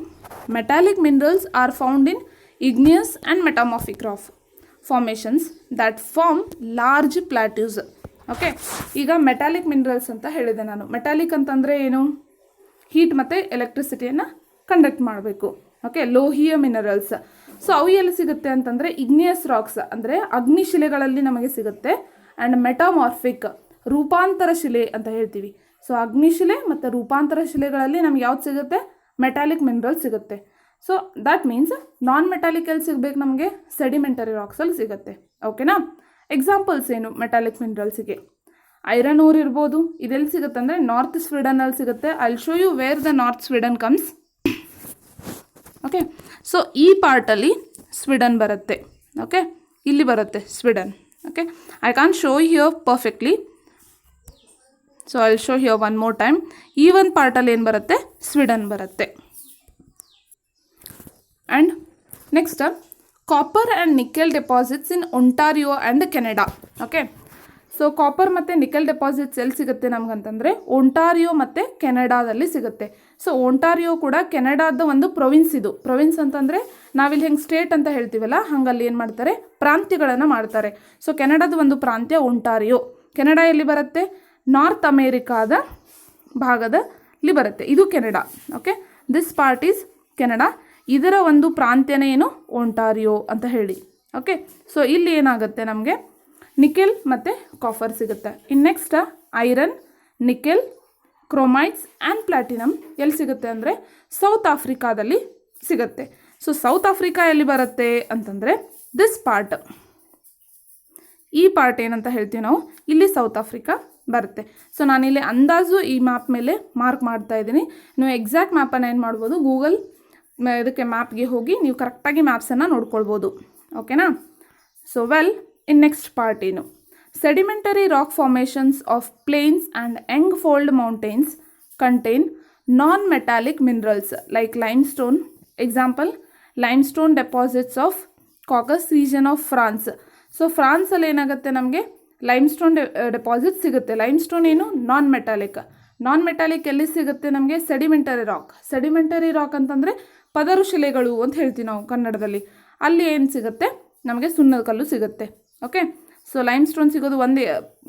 metallic minerals R found in igneous and metamorphic rock formations that form large plateaus. Okay, ಈಗ ಮೆಟಾಲಿಕ್ ಮಿನರಲ್ಸ್ ಅಂತ ಹೇಳಿದೆ ನಾನು. ಮೆಟಾಲಿಕ್ ಅಂತಂದರೆ ಏನು, ಹೀಟ್ ಮತ್ತು ಎಲೆಕ್ಟ್ರಿಸಿಟಿಯನ್ನು ಕಂಡಕ್ಟ್ ಮಾಡಬೇಕು. ಓಕೆ, ಲೋಹೀಯ ಮಿನರಲ್ಸ್. ಸೊ ಅವು ಎಲ್ಲಿ ಸಿಗುತ್ತೆ ಅಂತಂದರೆ ಇಗ್ನಿಯಸ್ ರಾಕ್ಸ್ ಅಂದರೆ ಅಗ್ನಿಶಿಲೆಗಳಲ್ಲಿ ನಮಗೆ ಸಿಗುತ್ತೆ. ಆ್ಯಂಡ್ ಮೆಟಾಮಾರ್ಫಿಕ್, ರೂಪಾಂತರ ಶಿಲೆ ಅಂತ ಹೇಳ್ತೀವಿ. ಸೊ ಅಗ್ನಿಶಿಲೆ ಮತ್ತು ರೂಪಾಂತರ ಶಿಲೆಗಳಲ್ಲಿ ನಮ್ಗೆ ಯಾವ್ದು ಸಿಗುತ್ತೆ, ಮೆಟಾಲಿಕ್ ಮಿನರಲ್ ಸಿಗುತ್ತೆ. So that means non metallic ಎಲ್ಲಿ ಸಿಗಬೇಕು ನಮಗೆ, ಸೆಡಿಮೆಂಟರಿ ರಾಕ್ಸಲ್ಲಿ ಸಿಗುತ್ತೆ. ಓಕೆನಾ. ಎಕ್ಸಾಂಪಲ್ಸ್ ಏನು ಮೆಟಾಲಿಕ್ ಮಿನರಲ್ಸಿಗೆ, ಐರನ್ ಓರ್ ಇರ್ಬೋದು. ಇದೆಲ್ಲಿ ಸಿಗುತ್ತೆ ಅಂದರೆ ನಾರ್ತ್ ಸ್ವೀಡನಲ್ಲಿ ಸಿಗುತ್ತೆ. I will show you where the north Sweden comes. Okay, so ಈ ಪಾರ್ಟಲ್ಲಿ ಸ್ವೀಡನ್ ಬರುತ್ತೆ. ಓಕೆ, ಇಲ್ಲಿ ಬರುತ್ತೆ Sweden. Okay, I can show here perfectly. So I will show here one more time. ಈ ಒಂದು ಪಾರ್ಟಲ್ಲಿ ಏನು ಬರುತ್ತೆ, ಸ್ವೀಡನ್ ಬರುತ್ತೆ. And next copper and nickel deposits in Ontario and Canada. Okay, so copper ಮತ್ತು ನಿಕೆಲ್ ಡೆಪಾಸಿಟ್ಸ್ ಎಲ್ಲಿ ಸಿಗುತ್ತೆ ನಮಗಂತಂದರೆ ಒಂಟಾರಿಯೋ ಮತ್ತು ಕೆನಡಾದಲ್ಲಿ ಸಿಗುತ್ತೆ. ಸೊ ಒಂಟಾರಿಯೋ ಕೂಡ ಕೆನಡಾದ ಒಂದು ಪ್ರೊವಿನ್ಸ್. ಇದು ಪ್ರೊವಿನ್ಸ್ ಅಂತಂದರೆ ನಾವಿಲ್ಲಿ ಹೆಂಗೆ ಸ್ಟೇಟ್ ಅಂತ ಹೇಳ್ತೀವಲ್ಲ, ಹಂಗಲ್ಲಿ ಏನು ಮಾಡ್ತಾರೆ, ಪ್ರಾಂತ್ಯಗಳನ್ನು ಮಾಡ್ತಾರೆ. ಸೊ ಕೆನಡಾದ ಒಂದು ಪ್ರಾಂತ್ಯ ಒಂಟಾರಿಯೋ. ಕೆನಡಾ ಎಲ್ಲಿ ಬರುತ್ತೆ, ನಾರ್ತ್ ಅಮೇರಿಕಾದ ಭಾಗದಲ್ಲಿ ಬರುತ್ತೆ. ಇದು Canada. Okay, this part is Canada. ಇದರ ಒಂದು ಪ್ರಾಂತ್ಯನೇ ಏನು, ಒಂಟಾರಿಯೋ ಅಂತ ಹೇಳಿ. ಓಕೆ, ಸೊ ಇಲ್ಲಿ ಏನಾಗುತ್ತೆ ನಮಗೆ ನಿಕೆಲ್ ಮತ್ತು ಕಾಪರ್ ಸಿಗುತ್ತೆ. ಇನ್ನು next iron, nickel, chromites and platinum ಎಲ್ಲಿ ಸಿಗುತ್ತೆ ಅಂದರೆ ಸೌತ್ ಆಫ್ರಿಕಾದಲ್ಲಿ ಸಿಗುತ್ತೆ. ಸೊ ಸೌತ್ ಆಫ್ರಿಕಾ ಎಲ್ಲಿ ಬರುತ್ತೆ ಅಂತಂದರೆ ದಿಸ್ ಪಾರ್ಟ್, ಈ ಪಾರ್ಟ್ ಏನಂತ ಹೇಳ್ತೀವಿ ನಾವು, ಇಲ್ಲಿ ಸೌತ್ ಆಫ್ರಿಕಾ ಬರುತ್ತೆ. ಸೊ ನಾನಿಲ್ಲಿ ಅಂದಾಜು ಈ ಮ್ಯಾಪ್ ಮೇಲೆ ಮಾರ್ಕ್ ಮಾಡ್ತಾ ಇದ್ದೀನಿ. ನೀವು ಎಕ್ಸಾಕ್ಟ್ ಮ್ಯಾಪನ್ನು ಏನು ಮಾಡ್ಬೋದು, ಗೂಗಲ್ ಇದಕ್ಕೆ ಮ್ಯಾಪ್ಗೆ ಹೋಗಿ ನೀವು ಕರೆಕ್ಟಾಗಿ ಮ್ಯಾಪ್ಸನ್ನು ನೋಡ್ಕೊಳ್ಬೋದು. ಓಕೆನಾ. ಸೊ ಇನ್ ನೆಕ್ಸ್ಟ್ ಪಾರ್ಟ್ ಏನು, sedimentary rock formations of plains and young fold mountains contain non metallic minerals like limestone. Example, limestone deposits of Caucasus region of France. So ಫ್ರಾನ್ಸಲ್ಲಿ ಏನಾಗುತ್ತೆ, ನಮಗೆ ಲೈಮ್ಸ್ಟೋನ್ ಡೆಪಾಸಿಟ್ ಸಿಗುತ್ತೆ. ಲೈಮ್ಸ್ಟೋನ್ ಏನು, ನಾನ್ ಮೆಟಾಲಿಕ್ ಎಲ್ಲಿ ಸಿಗುತ್ತೆ ನಮಗೆ, ಸೆಡಿಮೆಂಟರಿ ರಾಕ್ ಅಂತಂದರೆ ಪದರು ಶಿಲೆಗಳು ಅಂತ ಹೇಳ್ತೀವಿ ನಾವು ಕನ್ನಡದಲ್ಲಿ. ಅಲ್ಲಿ ಏನು ಸಿಗುತ್ತೆ ನಮಗೆ, ಸುಣ್ಣದ ಕಲ್ಲು ಸಿಗುತ್ತೆ. ಓಕೆ. ಸೊ ಲೈಮ್ಸ್ಟೋನ್ ಸಿಗೋದು ಒಂದೇ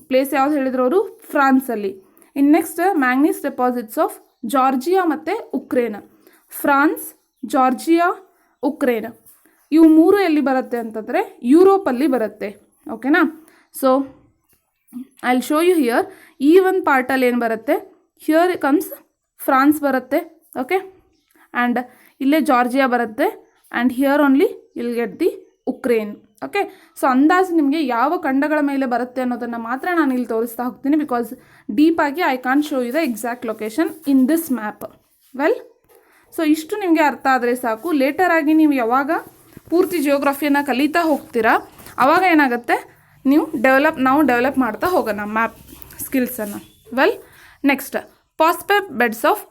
ಪ್ಲೇಸ್ ಯಾವ್ದು ಹೇಳಿದ್ರು ಅವರು, ಫ್ರಾನ್ಸಲ್ಲಿ. In next manganese deposits of Georgia ಮತ್ತು ಉಕ್ರೇನ್. ಫ್ರಾನ್ಸ್, ಜಾರ್ಜಿಯಾ, ಉಕ್ರೇನ್ ಇವು 3 ಎಲ್ಲಿ ಬರುತ್ತೆ ಅಂತಂದರೆ ಯುರೋಪಲ್ಲಿ ಬರುತ್ತೆ. ಓಕೆನಾ. So I will show you here. ಈ ಒಂದು ಪಾರ್ಟಲ್ಲಿ ಏನು ಬರುತ್ತೆ, ಹಿಯರ್ ಕಮ್ಸ್ ಫ್ರಾನ್ಸ್ ಬರುತ್ತೆ. ಓಕೆ. ಆ್ಯಂಡ್ ಇಲ್ಲೇ ಜಾರ್ಜಿಯಾ ಬರುತ್ತೆ. And here only will get the Ukraine. Okay. So ಅಂದಾಜು ನಿಮಗೆ ಯಾವ ಖಂಡಗಳ ಮೇಲೆ ಬರುತ್ತೆ ಅನ್ನೋದನ್ನು ಮಾತ್ರ ನಾನು ಇಲ್ಲಿ ತೋರಿಸ್ತಾ ಹೋಗ್ತೀನಿ, ಬಿಕಾಸ್ ಡೀಪಾಗಿ I can't show you the exact location in this map. So ಇಷ್ಟು ನಿಮಗೆ ಅರ್ಥ ಆದರೆ ಸಾಕು. ಲೇಟರಾಗಿ ನೀವು ಯಾವಾಗ ಪೂರ್ತಿ ಜಿಯೋಗ್ರಫಿಯನ್ನು ಕಲಿತಾ ಹೋಗ್ತೀರಾ ಆವಾಗ ಏನಾಗುತ್ತೆ, ನಾವು ಡೆವಲಪ್ ಮಾಡ್ತಾ ಹೋಗೋಣ ಮ್ಯಾಪ್ ಸ್ಕಿಲ್ಸನ್ನು. Next phosphate beds of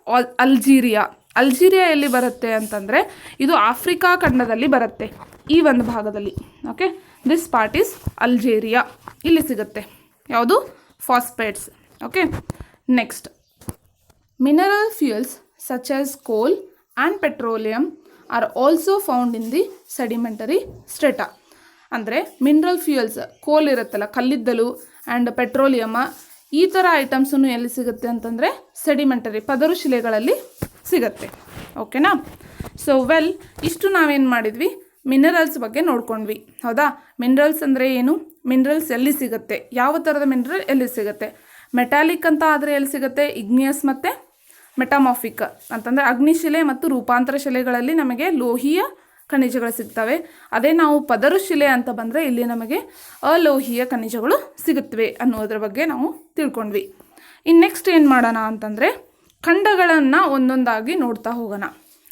Algeria. Algeria ಎಲ್ಲಿ ಬರುತ್ತೆ ಅಂತಂದರೆ ಇದು ಆಫ್ರಿಕಾ ಖಂಡದಲ್ಲಿ ಬರುತ್ತೆ, ಈ ಒಂದು ಭಾಗದಲ್ಲಿ. Okay. This part is Algeria. ಇಲ್ಲಿ ಸಿಗುತ್ತೆ ಯಾವುದು, phosphates. Okay. Next mineral fuels such as coal and petroleum are also found in the sedimentary strata. ಅಂದರೆ ಮಿನರಲ್ ಫ್ಯೂಯಲ್ಸ್, ಕೋಲ್ ಇರುತ್ತಲ್ಲ ಕಲ್ಲಿದ್ದಲು, ಆ್ಯಂಡ್ ಪೆಟ್ರೋಲಿಯಮ, ಈ ಥರ ಐಟಮ್ಸನ್ನು ಎಲ್ಲಿ ಸಿಗುತ್ತೆ ಅಂತಂದರೆ ಸೆಡಿಮೆಂಟರಿ ಪದರು ಶಿಲೆಗಳಲ್ಲಿ ಸಿಗುತ್ತೆ. ಓಕೆನಾ. ಸೊ ಇಷ್ಟು ನಾವೇನು ಮಾಡಿದ್ವಿ, ಮಿನರಲ್ಸ್ ಬಗ್ಗೆ ನೋಡ್ಕೊಂಡ್ವಿ. ಹೌದಾ. ಮಿನರಲ್ಸ್ ಅಂದರೆ ಏನು, ಮಿನರಲ್ಸ್ ಎಲ್ಲಿ ಸಿಗುತ್ತೆ, ಯಾವ ಥರದ ಮಿನರಲ್ ಎಲ್ಲಿ ಸಿಗುತ್ತೆ. ಮೆಟಾಲಿಕ್ ಅಂತ ಆದರೆ ಎಲ್ಲಿ ಸಿಗುತ್ತೆ, ಇಗ್ನಿಯಸ್ ಮತ್ತು ಮೆಟಾಮಾಫಿಕ್ ಅಂತಂದರೆ ಅಗ್ನಿಶಿಲೆ ಮತ್ತು ರೂಪಾಂತರ ಶಿಲೆಗಳಲ್ಲಿ ನಮಗೆ ಲೋಹೀಯ ಖನಿಜಗಳು ಸಿಗ್ತವೆ. ಅದೇ ನಾವು ಪದರು ಶಿಲೆ ಅಂತ ಬಂದರೆ ಇಲ್ಲಿ ನಮಗೆ ಅಲೋಹೀಯ ಖನಿಜಗಳು ಸಿಗುತ್ತವೆ ಅನ್ನೋದ್ರ ಬಗ್ಗೆ ನಾವು ತಿಳ್ಕೊಂಡ್ವಿ. ಇನ್ನು ನೆಕ್ಸ್ಟ್ ಏನು ಮಾಡೋಣ ಅಂತಂದರೆ ಖಂಡಗಳನ್ನು ಒಂದೊಂದಾಗಿ ನೋಡ್ತಾ ಹೋಗೋಣ.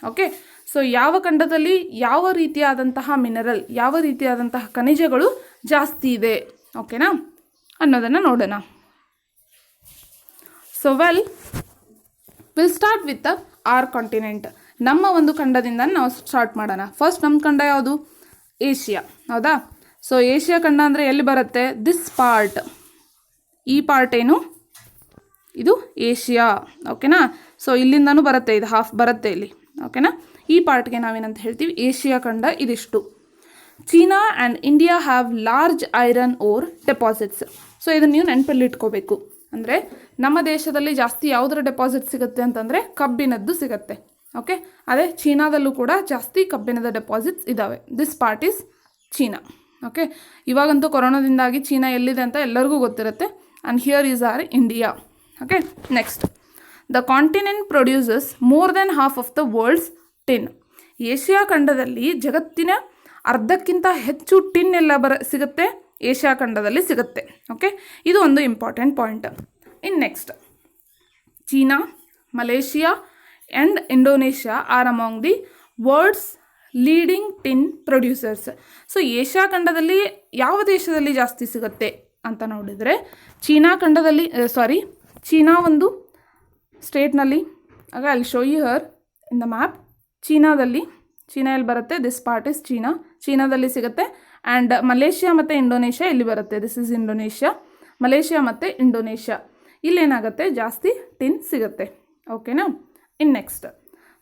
ಓಕೆ. ಸೊ ಯಾವ ಖಂಡದಲ್ಲಿ ಯಾವ ರೀತಿಯಾದಂತಹ ಮಿನರಲ್, ಯಾವ ರೀತಿಯಾದಂತಹ ಖನಿಜಗಳು ಜಾಸ್ತಿ ಇದೆ, ಓಕೆನಾ, ಅನ್ನೋದನ್ನು ನೋಡೋಣ. So will start with the our continent. ನಮ್ಮ ಒಂದು ಖಂಡದಿಂದ ನಾವು ಸ್ಟಾರ್ಟ್ ಮಾಡೋಣ. ಫಸ್ಟ್ ನಮ್ಮ ಖಂಡ ಯಾವುದು, ಏಷ್ಯಾ. ಹೌದಾ. ಸೊ ಏಷ್ಯಾ ಖಂಡ ಅಂದರೆ ಎಲ್ಲಿ ಬರುತ್ತೆ, ದಿಸ್ ಪಾರ್ಟ್, ಈ ಪಾರ್ಟ್ ಏನು, ಇದು ಏಷ್ಯಾ. ಓಕೆನಾ. ಸೊ ಇಲ್ಲಿಂದನೂ ಬರುತ್ತೆ, ಇದು ಹಾಫ್ ಬರುತ್ತೆ ಇಲ್ಲಿ. ಓಕೆನಾ. ಈ ಪಾರ್ಟ್ಗೆ ನಾವೇನಂತ ಹೇಳ್ತೀವಿ, ಏಷ್ಯಾ ಖಂಡ ಇದಿಷ್ಟು. China and India have large iron ore deposits. So ಇದನ್ನು ನೀವು ನೆನಪಲ್ಲಿ ಇಟ್ಕೋಬೇಕು. ಅಂದರೆ ನಮ್ಮ ದೇಶದಲ್ಲಿ ಜಾಸ್ತಿ ಯಾವುದರ ಡೆಪಾಸಿಟ್ ಸಿಗುತ್ತೆ ಅಂತಂದರೆ ಕಬ್ಬಿನದ್ದು ಸಿಗುತ್ತೆ. ಓಕೆ. ಅದೇ ಚೀನಾದಲ್ಲೂ ಕೂಡ ಜಾಸ್ತಿ ಕಬ್ಬಿಣದ ಡೆಪಾಸಿಟ್ಸ್ ಇದ್ದಾವೆ. This part is China. Okay. ಇವಾಗಂತೂ ಕೊರೋನಾದಿಂದಾಗಿ ಚೀನಾ ಎಲ್ಲಿದೆ ಅಂತ ಎಲ್ಲರಿಗೂ ಗೊತ್ತಿರುತ್ತೆ. And here is our India. Okay. Next the continent produces more than half of the world's tin. Asia ಖಂಡದಲ್ಲಿ ಜಗತ್ತಿನ ಅರ್ಧಕ್ಕಿಂತ ಹೆಚ್ಚು ಟಿನ್ ಎಲ್ಲ ಸಿಗುತ್ತೆ, ಏಷ್ಯಾ ಖಂಡದಲ್ಲಿ ಸಿಗುತ್ತೆ. ಓಕೆ. ಇದು ಒಂದು important point. In next China, Malaysia and Indonesia are among the world's leading tin producers. So Asia ಖಂಡದಲ್ಲಿ ಯಾವ ದೇಶದಲ್ಲಿ ಜಾಸ್ತಿ ಸಿಗುತ್ತೆ ಅಂತ ನೋಡಿದರೆ ಚೀನಾ ಖಂಡದಲ್ಲಿ, ಚೀನಾ ಒಂದು ಸ್ಟೇಟ್ನಲ್ಲಿ, ಆಗ ಅಲ್ಲಿ show you her in the map. China ಎಲ್ಲಿ ಬರುತ್ತೆ, ದಿಸ್ ಪಾರ್ಟ್ ಇಸ್ ಚೀನಾದಲ್ಲಿ ಸಿಗುತ್ತೆ. ಆ್ಯಂಡ್ ಮಲೇಷ್ಯಾ ಮತ್ತು ಇಂಡೋನೇಷ್ಯಾ ಇಲ್ಲಿ ಬರುತ್ತೆ, ದಿಸ್ ಇಸ್ ಇಂಡೋನೇಷ್ಯಾ. ಮಲೇಷ್ಯಾ ಮತ್ತು ಇಂಡೋನೇಷ್ಯಾ ಇಲ್ಲೇನಾಗುತ್ತೆ, ಜಾಸ್ತಿ ಟಿನ್ ಸಿಗುತ್ತೆ. ಓಕೆನಾ. In next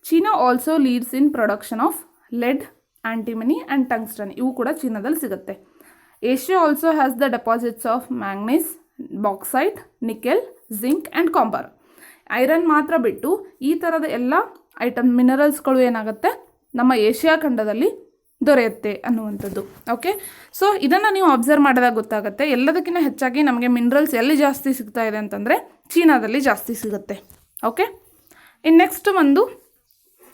China also leads in production of lead, antimony and tungsten. ಇವು ಕೂಡ ಚೀನಾದಲ್ಲಿ ಸಿಗುತ್ತೆ. Asia also has the deposits of manganese, bauxite, nickel, zinc and copper. Iron ಮಾತ್ರ ಬಿಟ್ಟು ಈ ಥರದ ಎಲ್ಲ ಐಟಮ್ ಮಿನರಲ್ಸ್ಗಳು ಏನಾಗುತ್ತೆ ನಮ್ಮ ಏಷ್ಯಾ ಖಂಡದಲ್ಲಿ ದೊರೆಯುತ್ತೆ ಅನ್ನುವಂಥದ್ದು. ಓಕೆ. ಸೊ ಇದನ್ನು ನೀವು ಅಬ್ಸರ್ವ್ ಮಾಡಿದಾಗ ಗೊತ್ತಾಗುತ್ತೆ. ಎಲ್ಲದಕ್ಕಿಂತ ಹೆಚ್ಚಾಗಿ ನಮಗೆ ಮಿನರಲ್ಸ್ ಎಲ್ಲಿ ಜಾಸ್ತಿ ಸಿಗ್ತಾ ಇದೆ ಅಂತಂದರೆ ಚೀನಾದಲ್ಲಿ ಜಾಸ್ತಿ ಸಿಗುತ್ತೆ. ಓಕೆ. ಇನ್ನು ನೆಕ್ಸ್ಟ್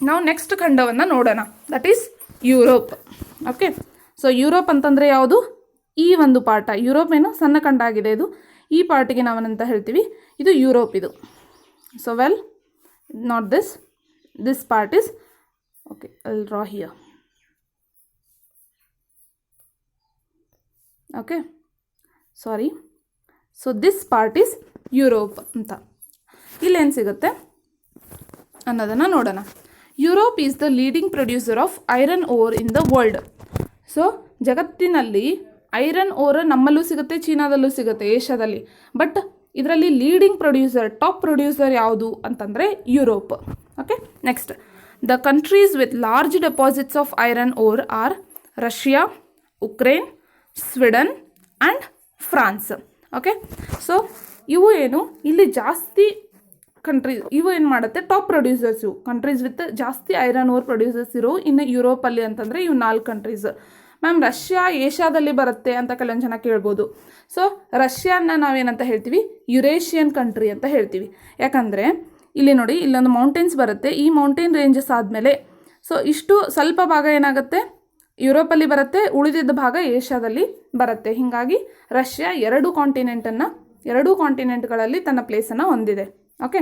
ನಾವು ನೆಕ್ಸ್ಟ್ ಖಂಡವನ್ನು ನೋಡೋಣ, that is Europe. Okay. So Europe ಅಂತಂದರೆ ಯಾವುದು, ಈ ಒಂದು ಪಾರ್ಟ ಯುರೋಪ್ ಏನು ಸಣ್ಣ ಖಂಡ ಆಗಿದೆ ಇದು, ಈ ಪಾರ್ಟಿಗೆ ನಾವೇನಂತ ಹೇಳ್ತೀವಿ, ಇದು ಯುರೋಪ್ ಇದು. So well not this part is okay, I will draw here. Okay sorry, so this part is Europe ಅಂತ. ಇಲ್ಲೇನು ಸಿಗುತ್ತೆ ಅನ್ನೋದನ್ನು ನೋಡೋಣ. Europe is the leading producer of iron ore in the world. So ಜಗತ್ತಿನಲ್ಲಿ ಐರನ್ ಓರ್ ನಮ್ಮಲ್ಲೂ ಸಿಗುತ್ತೆ, ಚೀನಾದಲ್ಲೂ ಸಿಗುತ್ತೆ, ಏಷ್ಯಾದಲ್ಲಿ. ಬಟ್ ಇದರಲ್ಲಿ ಲೀಡಿಂಗ್ ಪ್ರೊಡ್ಯೂಸರ್, ಟಾಪ್ ಪ್ರೊಡ್ಯೂಸರ್ ಯಾವುದು ಅಂತಂದರೆ Europe. Okay, next the countries with large deposits of iron ore are Russia, Ukraine, Sweden and France. Okay, so ಇವು ಏನು ಇಲ್ಲಿ ಜಾಸ್ತಿ ಕಂಟ್ರೀಸ್, ಇವು ಏನು ಮಾಡುತ್ತೆ, ಟಾಪ್ ಪ್ರೊಡ್ಯೂಸರ್ಸ್ ಇವು ಕಂಟ್ರೀಸ್ ವಿತ್ ಜಾಸ್ತಿ ಐರನ್ ಓರ್ ಪ್ರೊಡ್ಯೂಸರ್ಸ್ ಇರೋ ಇನ್ನು ಯುರೋಪಲ್ಲಿ ಅಂತಂದರೆ ಇವು 4 ಕಂಟ್ರೀಸ್. ಮ್ಯಾಮ್ ರಷ್ಯಾ ಏಷ್ಯಾದಲ್ಲಿ ಬರುತ್ತೆ ಅಂತ ಕೆಲವೊಂದು ಜನ ಕೇಳ್ಬೋದು. ಸೊ ರಷ್ಯಾನ ನಾವೇನಂತ ಹೇಳ್ತೀವಿ, ಯುರೇಷಿಯನ್ ಕಂಟ್ರಿ ಅಂತ ಹೇಳ್ತೀವಿ. ಯಾಕಂದರೆ ಇಲ್ಲಿ ನೋಡಿ, ಇಲ್ಲೊಂದು ಮೌಂಟೇನ್ಸ್ ಬರುತ್ತೆ, ಈ ಮೌಂಟೇನ್ ರೇಂಜಸ್ ಆದಮೇಲೆ ಸೊ ಇಷ್ಟು ಸ್ವಲ್ಪ ಭಾಗ ಏನಾಗುತ್ತೆ ಯುರೋಪಲ್ಲಿ ಬರುತ್ತೆ, ಉಳಿದಿದ್ದ ಭಾಗ ಏಷ್ಯಾದಲ್ಲಿ ಬರುತ್ತೆ. ಹೀಗಾಗಿ ರಷ್ಯಾ 2 ಕಾಂಟಿನೆಂಟ್ಗಳಲ್ಲಿ ತನ್ನ ಪ್ಲೇಸನ್ನು ಹೊಂದಿದೆ. ಓಕೆ,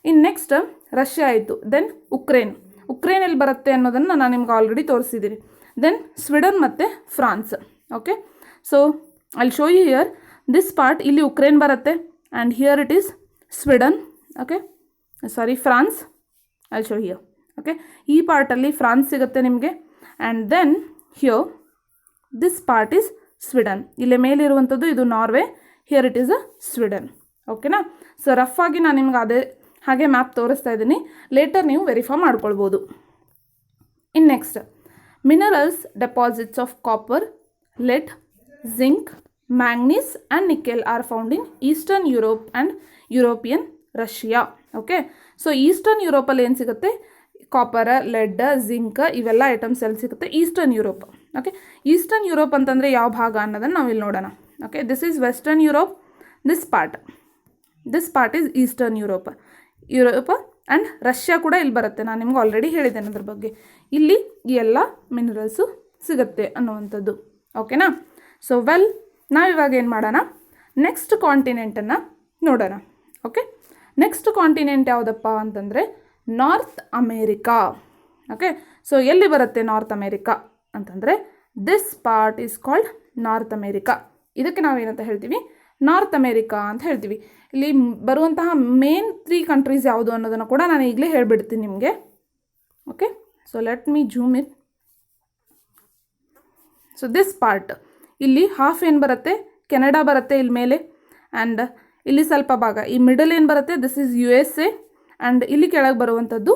ಇನ್ನು ನೆಕ್ಸ್ಟ್ ರಷ್ಯಾ ಆಯಿತು. ದೆನ್ ಉಕ್ರೇನ್ ಎಲ್ಲಿ ಬರುತ್ತೆ ಅನ್ನೋದನ್ನು ನಾನು ನಿಮ್ಗೆ ಆಲ್ರೆಡಿ ತೋರಿಸಿದ್ದೀನಿ. ದೆನ್ ಸ್ವೀಡನ್ ಮತ್ತು ಫ್ರಾನ್ಸ್. ಓಕೆ, ಸೊ ಅಲ್ಲಿ show you here this part, ಇಲ್ಲಿ ಉಕ್ರೇನ್ ಬರುತ್ತೆ and here it is Sweden. Okay sorry, France, ಅಲ್ಲಿ ಶೋ ಹಿಯರ್. ಓಕೆ, ಈ ಪಾರ್ಟಲ್ಲಿ ಫ್ರಾನ್ಸ್ ಸಿಗುತ್ತೆ ನಿಮಗೆ. And then here this part is Sweden. ಇಲ್ಲೇ ಮೇಲಿರುವಂಥದ್ದು ಇದು Norway, here it is a Sweden. ಓಕೆನಾ? ಸೊ ರಫ್ ಆಗಿ ನಾನು ನಿಮ್ಗೆ ಹಾಗೆ ಮ್ಯಾಪ್ ತೋರಿಸ್ತಾ ಇದ್ದೀನಿ, ಲೇಟರ್ ನೀವು ವೆರಿಫೈ ಮಾಡ್ಕೊಳ್ಬೋದು. In next minerals deposits of copper, lead, zinc, manganese and nickel are found in eastern Europe and European Russia. Okay, so eastern ಯುರೋಪಲ್ಲಿ ಏನು ಸಿಗುತ್ತೆ, ಕಾಪರ್, ಲೆಡ್, ಜಿಂಕ್ ಇವೆಲ್ಲ ಐಟಮ್ಸ್ ಎಲ್ಲಿ ಸಿಗುತ್ತೆ, eastern Europe. Okay, eastern Europe ಅಂತಂದರೆ ಯಾವ ಭಾಗ ಅನ್ನೋದನ್ನು ನಾವಿಲ್ಲಿ ನೋಡೋಣ. Okay, this is western Europe, this part is eastern Europe and Russia ಕೂಡ ಇಲ್ಲಿ ಬರುತ್ತೆ. ನಾನು ನಿಮ್ಗೆ ಆಲ್ರೆಡಿ ಹೇಳಿದ್ದೇನೆ ಅದ್ರ ಬಗ್ಗೆ. ಇಲ್ಲಿ ಈ ಎಲ್ಲ ಮಿನರಲ್ಸು ಸಿಗುತ್ತೆ ಅನ್ನುವಂಥದ್ದು. ಓಕೆನಾ? ಸೊ ವೆಲ್, ನಾವಿವಾಗ ಏನು ಮಾಡೋಣ, ನೆಕ್ಸ್ಟ್ ಕಾಂಟಿನೆಂಟನ್ನು ನೋಡೋಣ. ಓಕೆ, ನೆಕ್ಸ್ಟ್ ಕಾಂಟಿನೆಂಟ್ ಯಾವುದಪ್ಪ ಅಂತಂದರೆ ನಾರ್ತ್ ಅಮೇರಿಕಾ. ಓಕೆ, ಸೊ ಎಲ್ಲಿ ಬರುತ್ತೆ ನಾರ್ತ್ ಅಮೇರಿಕಾ ಅಂತಂದರೆ this part is called north America. ಇದಕ್ಕೆ ನಾವೇನಂತ ಹೇಳ್ತೀವಿ, ನಾರ್ತ್ ಅಮೇರಿಕಾ ಅಂತ ಹೇಳ್ತೀವಿ. ಇಲ್ಲಿ ಬರುವಂತಹ ಮೇನ್ 3 ಕಂಟ್ರೀಸ್ ಯಾವುದು ಅನ್ನೋದನ್ನು ಕೂಡ ನಾನು ಈಗಲೇ ಹೇಳಿಬಿಡ್ತೀನಿ ನಿಮಗೆ. Okay, so let me zoom it. So this part ಇಲ್ಲಿ ಹಾಫ್ ಏನು ಬರುತ್ತೆ, ಕೆನಡಾ ಬರುತ್ತೆ ಇಲ್ಲಿ ಮೇಲೆ, ಆ್ಯಂಡ್ ಇಲ್ಲಿ ಸ್ವಲ್ಪ ಭಾಗ ಈ ಮಿಡಲ್ ಏನು ಬರುತ್ತೆ, ದಿಸ್ ಈಸ್ USA, ಆ್ಯಂಡ್ ಇಲ್ಲಿ ಕೆಳಗೆ ಬರುವಂಥದ್ದು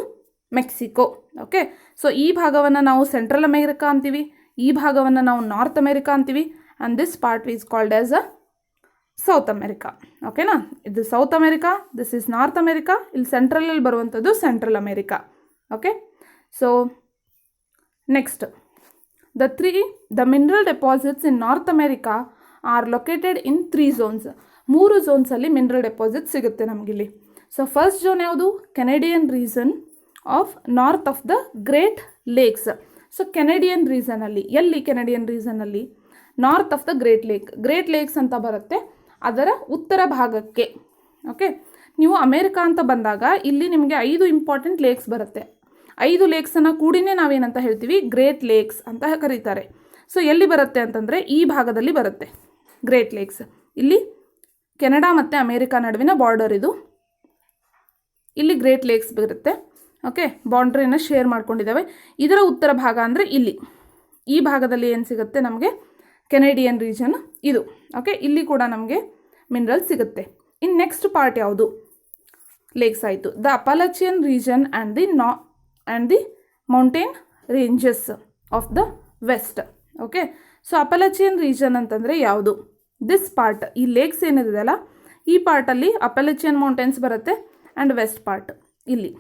ಮೆಕ್ಸಿಕೋ. ಓಕೆ, ಸೊ ಈ ಭಾಗವನ್ನು ನಾವು ಸೆಂಟ್ರಲ್ ಅಮೇರಿಕಾ ಅಂತೀವಿ, ಈ ಭಾಗವನ್ನು ನಾವು ನಾರ್ತ್ ಅಮೇರಿಕಾ ಅಂತೀವಿ, and this part is called as a south America. ಓಕೆನಾ? ಇದು south America, this is north America, ಇಲ್ಲಿ ಸೆಂಟ್ರಲಲ್ಲಿ ಬರುವಂಥದ್ದು central America. Okay, so next the mineral deposits in north America are located in 3 zones. 3 ಝೋನ್ಸಲ್ಲಿ ಮಿನರಲ್ ಡೆಪಾಸಿಟ್ ಸಿಗುತ್ತೆ ನಮಗಿಲ್ಲಿ. ಸೊ ಫಸ್ಟ್ ಝೋನ್ ಯಾವುದು, Canadian region of north of the great lakes. So Canadian ರೀಸನಲ್ಲಿ, ಎಲ್ಲಿ ಕೆನಡಿಯನ್ ರೀಸನಲ್ಲಿ, north of the great lakes ಅಂತ ಬರುತ್ತೆ, ಅದರ ಉತ್ತರ ಭಾಗಕ್ಕೆ. ಓಕೆ, ನೀವು ಅಮೇರಿಕಾ ಅಂತ ಬಂದಾಗ ಇಲ್ಲಿ ನಿಮಗೆ 5 ಇಂಪಾರ್ಟೆಂಟ್ ಲೇಕ್ಸ್ ಬರುತ್ತೆ. 5 ಲೇಕ್ಸನ್ನು ಕೂಡಿನೇ ನಾವೇನಂತ ಹೇಳ್ತೀವಿ, ಗ್ರೇಟ್ ಲೇಕ್ಸ್ ಅಂತ ಕರೀತಾರೆ. ಸೊ ಎಲ್ಲಿ ಬರುತ್ತೆ ಅಂತಂದರೆ ಈ ಭಾಗದಲ್ಲಿ ಬರುತ್ತೆ ಗ್ರೇಟ್ ಲೇಕ್ಸ್. ಇಲ್ಲಿ ಕೆನಡಾ ಮತ್ತು ಅಮೇರಿಕಾ ನಡುವಿನ ಬಾರ್ಡರ್ ಇದು, ಇಲ್ಲಿ ಗ್ರೇಟ್ ಲೇಕ್ಸ್ ಬರುತ್ತೆ. ಓಕೆ, ಬೌಂಡ್ರಿನ ಶೇರ್ ಮಾಡ್ಕೊಂಡಿದ್ದಾವೆ. ಇದರ ಉತ್ತರ ಭಾಗ ಅಂದರೆ ಇಲ್ಲಿ ಈ ಭಾಗದಲ್ಲಿ ಏನು ಸಿಗುತ್ತೆ ನಮಗೆ, ಕೆನಡಿಯನ್ ರೀಜನ್ ಇದು. ಓಕೆ, ಇಲ್ಲಿ ಕೂಡ ನಮಗೆ ಮಿನರಲ್ ಸಿಗುತ್ತೆ. ಇನ್ನು ನೆಕ್ಸ್ಟ್ ಪಾರ್ಟ್ ಯಾವುದು, ಲೇಕ್ಸ್ ಆಯಿತು. The Appalachian region and the mountain ranges of the west. Okay, so Appalachian region ಅಂತಂದರೆ ಯಾವುದು, ದಿಸ್ ಪಾರ್ಟ್, ಈ ಲೇಕ್ಸ್ ಏನಿದೆಯಲ್ಲ ಈ ಪಾರ್ಟಲ್ಲಿ ಅಪಾಲಚಿಯನ್ ಮೌಂಟೇನ್ಸ್ ಬರುತ್ತೆ, ಆ್ಯಂಡ್ ವೆಸ್ಟ್ ಪಾರ್ಟ್ ಇಲ್ಲಿ.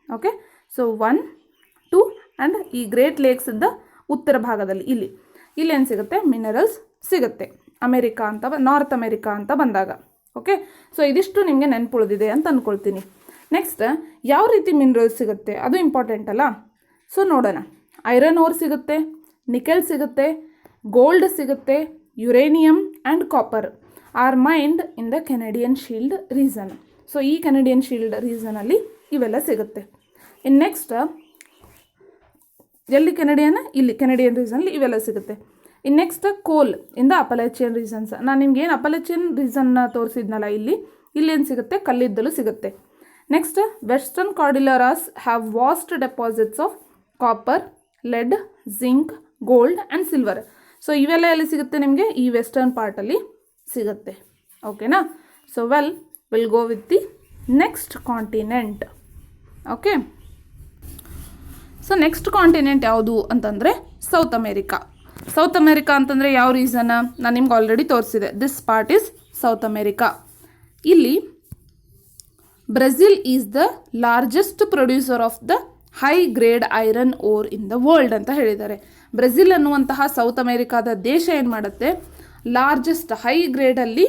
ಓಕೆ, ಸೊ 1, 2 ಆ್ಯಂಡ್ ಈ ಗ್ರೇಟ್ ಲೇಕ್ಸ್ದ ಉತ್ತರ ಭಾಗದಲ್ಲಿ ಇಲ್ಲೇನು ಸಿಗುತ್ತೆ, ಮಿನರಲ್ಸ್ ಸಿಗುತ್ತೆ ಅಮೇರಿಕಾ ಅಂತ, ನಾರ್ತ್ ಅಮೇರಿಕಾ ಅಂತ ಬಂದಾಗ. ಓಕೆ, ಸೊ ಇದಿಷ್ಟು ನಿಮಗೆ ನೆನಪುಳಿದಿದೆ ಅಂತ ಅಂದ್ಕೊಳ್ತೀನಿ. ನೆಕ್ಸ್ಟ್ ಯಾವ ರೀತಿ ಮಿನರಲ್ಸ್ ಸಿಗುತ್ತೆ ಅದು ಇಂಪಾರ್ಟೆಂಟ್ ಅಲ್ಲ. ಸೊ ನೋಡೋಣ, ಐರನ್ ಓರ್ ಸಿಗುತ್ತೆ, ನಿಕೆಲ್ ಸಿಗುತ್ತೆ, ಗೋಲ್ಡ್ ಸಿಗುತ್ತೆ, uranium and copper are mined in the Canadian shield region. So ಈ ಕೆನಡಿಯನ್ ಶೀಲ್ಡ್ ರೀಸನಲ್ಲಿ ಇವೆಲ್ಲ ಸಿಗುತ್ತೆ. ಇನ್ನು ನೆಕ್ಸ್ಟ್ ಎಲ್ಲಿ ಕೆನಡಿಯನ್, ಇಲ್ಲಿ ಕೆನಡಿಯನ್ ರೀಸನಲ್ಲಿ ಇವೆಲ್ಲ ಸಿಗುತ್ತೆ. ಇನ್ನು ನೆಕ್ಸ್ಟ್ ಕೋಲ್ ಇನ್ ದ ಅಪಲೇಚಿಯನ್ ರೀಸನ್ಸ್. ನಾನು ನಿಮ್ಗೆ ಏನು ಅಪಲೇಚಿಯನ್ ರೀಸನ್ನ ತೋರಿಸಿದ್ನಲ್ಲ, ಇಲ್ಲೇನು ಸಿಗುತ್ತೆ, ಕಲ್ಲಿದ್ದಲು ಸಿಗುತ್ತೆ. Next western cordilleras have vast deposits of copper, lead, zinc, gold and silver. So ಇವೆಲ್ಲ ಎಲ್ಲಿ ಸಿಗುತ್ತೆ ನಿಮಗೆ, ಈ ವೆಸ್ಟರ್ನ್ ಪಾರ್ಟಲ್ಲಿ ಸಿಗುತ್ತೆ. ಓಕೆನಾ. So will go with the next continent. Okay. So next continent ಯಾವುದು ಅಂತಂದರೆ ಸೌತ್ ಅಮೇರಿಕಾ. ಸೌತ್ ಅಮೇರಿಕಾ ಅಂತಂದರೆ ಯಾವ ರೀಸನ್ ನಾನು ನಿಮ್ಗೆ ಆಲ್ರೆಡಿ ತೋರಿಸಿದೆ. This part is south America. ಇಲ್ಲಿ Brazil is the largest producer of the high grade iron ore in the world ಅಂತ ಹೇಳಿದ್ದಾರೆ. ಬ್ರೆಜಿಲ್ ಅನ್ನುವಂತಹ ಸೌತ್ ಅಮೇರಿಕಾದ ದೇಶ ಏನು ಮಾಡುತ್ತೆ, ಲಾರ್ಜೆಸ್ಟ್ ಹೈ ಗ್ರೇಡಲ್ಲಿ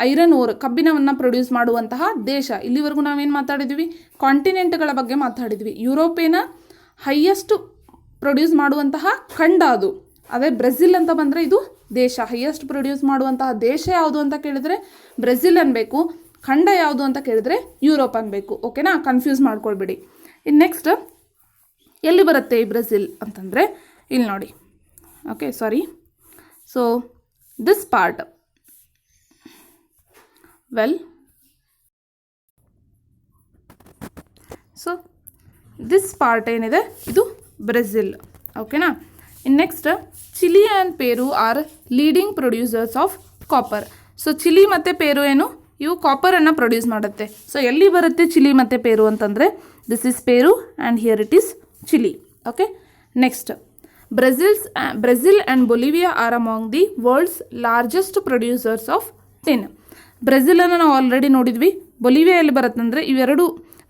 ಐರನ್ ಓರ್ ಕಬ್ಬಿಣವನ್ನು ಪ್ರೊಡ್ಯೂಸ್ ಮಾಡುವಂತಹ ದೇಶ. ಇಲ್ಲಿವರೆಗೂ ನಾವೇನು ಮಾತಾಡಿದ್ವಿ, ಕಾಂಟಿನೆಂಟ್ಗಳ ಬಗ್ಗೆ ಮಾತಾಡಿದ್ವಿ. ಯುರೋಪಿನ ಹೈಯೆಸ್ಟ್ ಪ್ರೊಡ್ಯೂಸ್ ಮಾಡುವಂತಹ ಖಂಡ ಅದು. ಅದೇ ಬ್ರೆಜಿಲ್ ಅಂತ ಬಂದರೆ ಇದು ದೇಶ. ಹೈಯೆಸ್ಟ್ ಪ್ರೊಡ್ಯೂಸ್ ಮಾಡುವಂತಹ ದೇಶ ಯಾವುದು ಅಂತ ಕೇಳಿದರೆ ಬ್ರೆಜಿಲ್ ಅನ್ಬೇಕು, ಖಂಡ ಯಾವುದು ಅಂತ ಕೇಳಿದರೆ ಯುರೋಪ್ ಅನ್ಬೇಕು. ಓಕೆನಾ, ಕನ್ಫ್ಯೂಸ್ ಮಾಡ್ಕೊಳ್ಬೇಡಿ. ಇನ್ನು ನೆಕ್ಸ್ಟ್ ಎಲ್ಲಿ ಬರುತ್ತೆ ಈ ಬ್ರೆಜಿಲ್ ಅಂತಂದರೆ ಇಲ್ಲಿ ನೋಡಿ. Okay, sorry. So this part so this part ಏನಿದೆ ಇದು ಬ್ರೆಜಿಲ್. ಓಕೆನಾ. ಇನ್ನು next Chile and Peru are leading producers of copper. So Chile ಮತ್ತು ಪೇರು ಏನು, ಇವು ಕಾಪರನ್ನು ಪ್ರೊಡ್ಯೂಸ್ ಮಾಡುತ್ತೆ. ಸೊ ಎಲ್ಲಿ ಬರುತ್ತೆ ಚಿಲಿ ಮತ್ತು ಪೇರು ಅಂತಂದರೆ this is Peru and here it is Chile. Okay. Next Brazil and Bolivia are among the world's largest producers of tin. ಬ್ರೆಜಿಲನ್ನು ನಾವು ಆಲ್ರೆಡಿ ನೋಡಿದ್ವಿ. ಬೊಲಿವಿಯಾ ಎಲ್ಲಿ ಬರುತ್ತಂದರೆ ಇವೆರಡು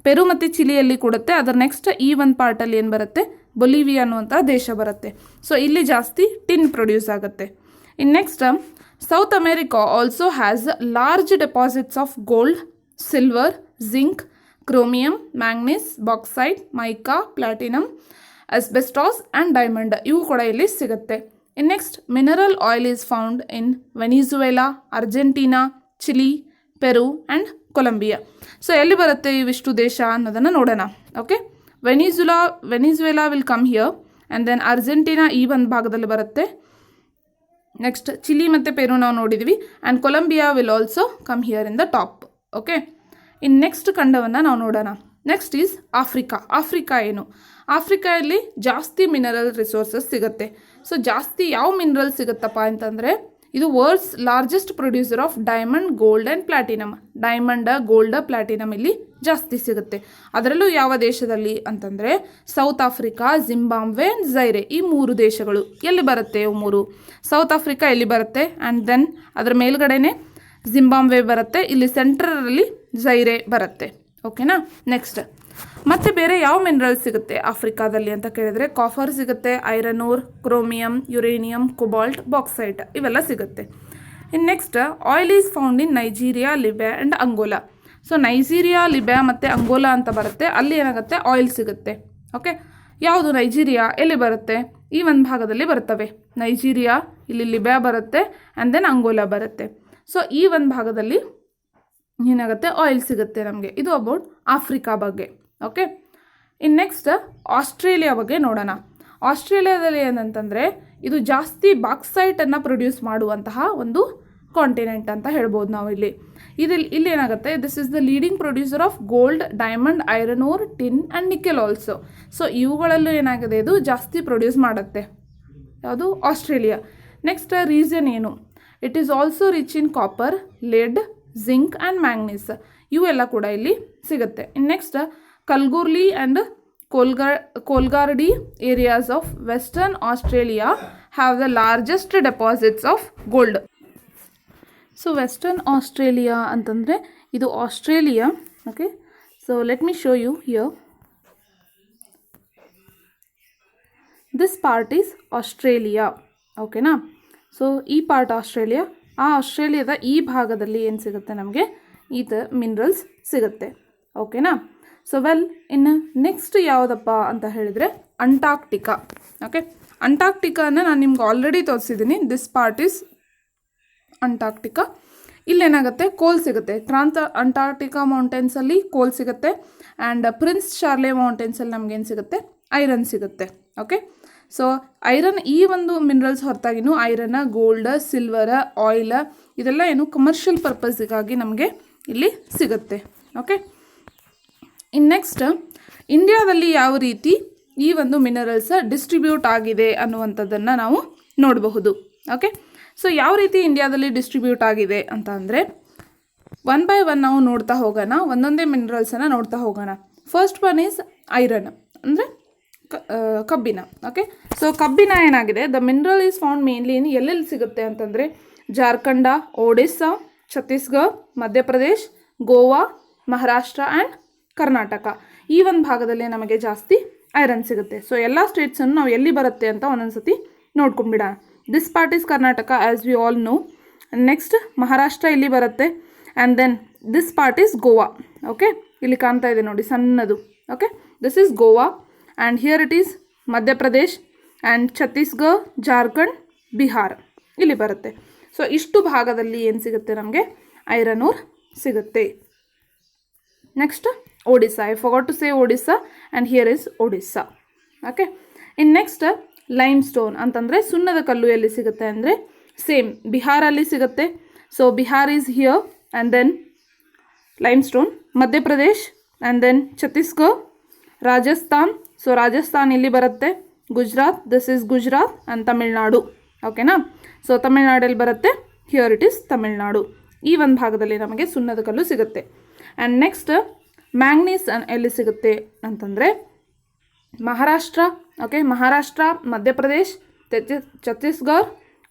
ಪೆರು ಮತ್ತು ಚಿಲಿಯಲ್ಲಿ ಕೊಡುತ್ತೆ. ಅದರ ನೆಕ್ಸ್ಟ್ ಈ ಒಂದು ಪಾರ್ಟಲ್ಲಿ ಏನು ಬರುತ್ತೆ, ಬೊಲಿವಿಯಾ ಅನ್ನುವಂಥ ದೇಶ ಬರುತ್ತೆ. ಸೊ ಇಲ್ಲಿ ಜಾಸ್ತಿ ಟಿನ್ ಪ್ರೊಡ್ಯೂಸ್ ಆಗುತ್ತೆ. ಇನ್ನು next South America also has large deposits of gold, silver, zinc, chromium, manganese, bauxite, mica, platinum, asbestos and diamond. ಇವು ಕೂಡ ಇಲ್ಲಿ ಸಿಗುತ್ತೆ. ಇನ್ನು next mineral oil is found in Venezuela, Argentina, Chile, Peru and Colombia. So ಎಲ್ಲಿ ಬರುತ್ತೆ ಇವಿಷ್ಟು ದೇಶ ಅನ್ನೋದನ್ನು ನೋಡೋಣ. Okay. Venezuela will come here and then Argentina ಈ ಒಂದು ಭಾಗದಲ್ಲಿ ಬರುತ್ತೆ. ನೆಕ್ಸ್ಟ್ ಚಿಲಿ ಮತ್ತು ಪೆರು ನಾವು ನೋಡಿದ್ವಿ and Colombia will also come here in the top. Okay. ಇನ್ನು ನೆಕ್ಸ್ಟ್ ಖಂಡವನ್ನು ನಾವು ನೋಡೋಣ. Next is Africa. ಆಫ್ರಿಕಾ ಏನು, ಆಫ್ರಿಕಾದಲ್ಲಿ ಜಾಸ್ತಿ ಮಿನರಲ್ ರಿಸೋರ್ಸಸ್ ಸಿಗುತ್ತೆ. ಸೊ ಜಾಸ್ತಿ ಯಾವ ಮಿನರಲ್ ಸಿಗುತ್ತಪ್ಪ ಅಂತಂದರೆ ಇದು world's largest producer of diamond, gold and platinum. Diamond, gold, platinum ಇಲ್ಲಿ ಜಾಸ್ತಿ ಸಿಗುತ್ತೆ. ಅದರಲ್ಲೂ ಯಾವ ದೇಶದಲ್ಲಿ ಅಂತಂದರೆ South Africa, Zimbabwe and Zaire. ಈ ಮೂರು ದೇಶಗಳು ಎಲ್ಲಿ ಬರುತ್ತೆ, ಇವು ಮೂರು. ಸೌತ್ ಆಫ್ರಿಕಾ ಎಲ್ಲಿ ಬರುತ್ತೆ ಆ್ಯಂಡ್ ದೆನ್ ಅದರ ಮೇಲ್ಗಡೆನೆ ಜಿಂಬಾಬ್ವೆ ಬರುತ್ತೆ. ಇಲ್ಲಿ ಸೆಂಟ್ರಲ್ಲಿ ಝೈರೆ ಬರುತ್ತೆ. ಓಕೆನಾ. ನೆಕ್ಸ್ಟ್ ಮತ್ತೆ ಬೇರೆ ಯಾವ ಮಿನರಲ್ ಸಿಗುತ್ತೆ ಆಫ್ರಿಕಾದಲ್ಲಿ ಅಂತ ಕೇಳಿದರೆ ಕಾಫರ್ ಸಿಗುತ್ತೆ, iron ore, chromium, uranium, cobalt, bauxite ಇವೆಲ್ಲ ಸಿಗುತ್ತೆ. ಇನ್ನು next oil is found in Nigeria, Libya and Angola. So Nigeria, Libya ಮತ್ತು ಅಂಗೋಲಾ ಅಂತ ಬರುತ್ತೆ. ಅಲ್ಲಿ ಏನಾಗುತ್ತೆ, ಆಯಿಲ್ ಸಿಗುತ್ತೆ. ಓಕೆ. ಯಾವುದು ನೈಜೀರಿಯಾ ಎಲ್ಲಿ ಬರುತ್ತೆ, ಈ ಒಂದು ಭಾಗದಲ್ಲಿ ಬರ್ತವೆ. ನೈಜೀರಿಯಾ, ಇಲ್ಲಿ ಲಿಬಿಯಾ ಬರುತ್ತೆ ಆ್ಯಂಡ್ ದೆನ್ ಅಂಗೋಲಾ ಬರುತ್ತೆ. ಸೊ ಈ ಒಂದು ಭಾಗದಲ್ಲಿ ಏನಾಗುತ್ತೆ, ಆಯಿಲ್ ಸಿಗುತ್ತೆ ನಮಗೆ. ಇದು ಅಬೌಟ್ ಆಫ್ರಿಕಾ ಬಗ್ಗೆ. ಓಕೆ. ಇನ್ನು ನೆಕ್ಸ್ಟ್ ಆಸ್ಟ್ರೇಲಿಯಾ ಬಗ್ಗೆ ನೋಡೋಣ. ಆಸ್ಟ್ರೇಲಿಯಾದಲ್ಲಿ ಏನಂತಂದರೆ ಇದು ಜಾಸ್ತಿ ಬಾಕ್ಸೈಟನ್ನು ಪ್ರೊಡ್ಯೂಸ್ ಮಾಡುವಂತಹ ಒಂದು ಕಾಂಟಿನೆಂಟ್ ಅಂತ ಹೇಳ್ಬೋದು ನಾವು. ಇಲ್ಲಿ ಏನಾಗುತ್ತೆ, this is the leading producer of gold, diamond, iron ore, tin and nickel also. So ಇವುಗಳಲ್ಲೂ ಏನಾಗಿದೆ, ಇದು ಜಾಸ್ತಿ ಪ್ರೊಡ್ಯೂಸ್ ಮಾಡುತ್ತೆ. ಯಾವುದು, ಆಸ್ಟ್ರೇಲಿಯಾ. ನೆಕ್ಸ್ಟ್ ರೀಸನ್ ಏನು, it is also rich in copper, lead, zinc and manganese. ಇವೆಲ್ಲ ಕೂಡ ಇಲ್ಲಿ ಸಿಗುತ್ತೆ. ಇನ್ನು next Kalgoorlie and Coolgardie areas of western Australia have the largest deposits of gold. So western Australia ಅಂತಂದರೆ ಇದು Australia. Okay. So let me show you here. This part is Australia. ಓಕೆನಾ. ಸೊ ಈ ಪಾರ್ಟ್ ಆಸ್ಟ್ರೇಲಿಯಾ. ಆ ಆಸ್ಟ್ರೇಲಿಯಾದ ಈ ಭಾಗದಲ್ಲಿ ಏನು ಸಿಗುತ್ತೆ ನಮಗೆ, ಇದು ಮಿನರಲ್ಸ್ ಸಿಗುತ್ತೆ. ಓಕೆನಾ. ಸೊ ಇನ್ನು ನೆಕ್ಸ್ಟ್ ಯಾವುದಪ್ಪ ಅಂತ ಹೇಳಿದರೆ ಅಂಟಾರ್ಕ್ಟಿಕಾ. ಓಕೆ. ಅಂಟಾರ್ಕ್ಟಿಕಾನ ನಾನು ನಿಮ್ಗೆ ಆಲ್ರೆಡಿ ತೋರಿಸಿದ್ದೀನಿ. This part is Antarctica. ಇಲ್ಲೇನಾಗುತ್ತೆ, ಕೋಲ್ ಸಿಗುತ್ತೆ. ಅಂಟಾರ್ಕ್ಟಿಕಾ ಮೌಂಟೇನ್ಸಲ್ಲಿ ಕೋಲ್ ಸಿಗುತ್ತೆ. ಆ್ಯಂಡ್ ಪ್ರಿನ್ಸ್ ಚಾರ್ಲೆ ಮೌಂಟೇನ್ಸಲ್ಲಿ ನಮಗೇನು ಸಿಗುತ್ತೆ, ಐರನ್ ಸಿಗುತ್ತೆ. ಓಕೆ, ಸೊ ಐರನ್ ಈ ಒಂದು ಮಿನರಲ್ಸ್ ಹೊರತಾಗಿನೂ ಐರನ್, ಗೋಲ್ಡ್, ಸಿಲ್ವರ್, ಆಯಿಲ್ ಇದೆಲ್ಲ ಏನು ಕಮರ್ಷಿಯಲ್ ಪರ್ಪಸ್ಗಾಗಿ ನಮಗೆ ಇಲ್ಲಿ ಸಿಗುತ್ತೆ. ಓಕೆ, ಇನ್ನು ನೆಕ್ಸ್ಟ್ ಇಂಡಿಯಾದಲ್ಲಿ ಯಾವ ರೀತಿ ಈ ಒಂದು ಮಿನರಲ್ಸ್ ಡಿಸ್ಟ್ರಿಬ್ಯೂಟ್ ಆಗಿದೆ ಅನ್ನುವಂಥದ್ದನ್ನು ನಾವು ನೋಡಬಹುದು. ಓಕೆ, ಸೊ ಯಾವ ರೀತಿ ಇಂಡಿಯಾದಲ್ಲಿ ಡಿಸ್ಟ್ರಿಬ್ಯೂಟ್ ಆಗಿದೆ ಅಂತ ಅಂದರೆ ಒನ್ ಬೈ ಒನ್ ನಾವು ನೋಡ್ತಾ ಹೋಗೋಣ, ಒಂದೊಂದೇ ಮಿನರಲ್ಸನ್ನು ನೋಡ್ತಾ ಹೋಗೋಣ. ಫಸ್ಟ್ ಒನ್ ಈಸ್ ಐರನ್, ಅಂದರೆ ಕಬ್ಬಿಣ. ಓಕೆ, ಸೊ ಕಬ್ಬಿಣ ಏನಾಗಿದೆ, the mineral is found mainly ಎಲ್ಲೆಲ್ಲಿ ಸಿಗುತ್ತೆ ಅಂತಂದರೆ ಜಾರ್ಖಂಡ, ಒಡಿಸ್ಸಾ, ಛತ್ತೀಸ್ಗಢ, ಮಧ್ಯಪ್ರದೇಶ್, ಗೋವಾ, ಮಹಾರಾಷ್ಟ್ರ ಆ್ಯಂಡ್ ಕರ್ನಾಟಕ. ಈ ಒಂದು ಭಾಗದಲ್ಲಿ ನಮಗೆ ಜಾಸ್ತಿ ಐರನ್ ಸಿಗುತ್ತೆ. ಸೊ ಎಲ್ಲ ಸ್ಟೇಟ್ಸನ್ನು ನಾವು ಎಲ್ಲಿ ಬರುತ್ತೆ ಅಂತ ಒಂದೊಂದು ಸತಿ ನೋಡ್ಕೊಂಡ್ಬಿಡೋಣ. This part is Karnataka as we all know. Next Maharashtra ಇಲ್ಲಿ ಬರುತ್ತೆ. And then this part is Goa. Okay, ಇಲ್ಲಿ ಕಾಣ್ತಾ ಇದೆ ನೋಡಿ ಸಣ್ಣದು. Okay, this is Goa and here it is Madhya Pradesh and Chhattisgarh, Jharkhand, Bihar ಇಲ್ಲಿ ಬರುತ್ತೆ. ಸೊ ಇಷ್ಟು ಭಾಗದಲ್ಲಿ ಏನು ಸಿಗುತ್ತೆ ನಮಗೆ, ಐರನ್ ಓರ್ ಸಿಗುತ್ತೆ. Next Odisha, I forgot to say Odisha and here is Odisha. Okay, in next limestone ಅಂತಂದರೆ ಸುಣ್ಣದ ಕಲ್ಲು ಎಲ್ಲಿ ಸಿಗುತ್ತೆ ಅಂದರೆ ಸೇಮ್ ಬಿಹಾರಲ್ಲಿ ಸಿಗುತ್ತೆ. So Bihar is here and then limestone, Madhya Pradesh and then Chhattisgarh, Rajasthan. So Rajasthan ಇಲ್ಲಿ ಬರುತ್ತೆ, Gujarat, this is Gujarat and Tamil Nadu. ಓಕೆನಾ, ಸೊ ತಮಿಳ್ನಾಡಲ್ಲಿ ಬರುತ್ತೆ, ಹಿಯರ್ ಇಟ್ ಈಸ್ ತಮಿಳ್ನಾಡು. ಈ ಒಂದು ಭಾಗದಲ್ಲಿ ನಮಗೆ ಸುಣ್ಣದ ಕಲ್ಲು ಸಿಗುತ್ತೆ. ಆ್ಯಂಡ್ ನೆಕ್ಸ್ಟ್ ಮ್ಯಾಂಗ್ನೀಸ್ ಎಲ್ಲಿ ಸಿಗುತ್ತೆ ಅಂತಂದರೆ ಮಹಾರಾಷ್ಟ್ರ. ಓಕೆ, ಮಹಾರಾಷ್ಟ್ರ, ಮಧ್ಯಪ್ರದೇಶ್, ಛತ್ತೀಸ್ಗಢ,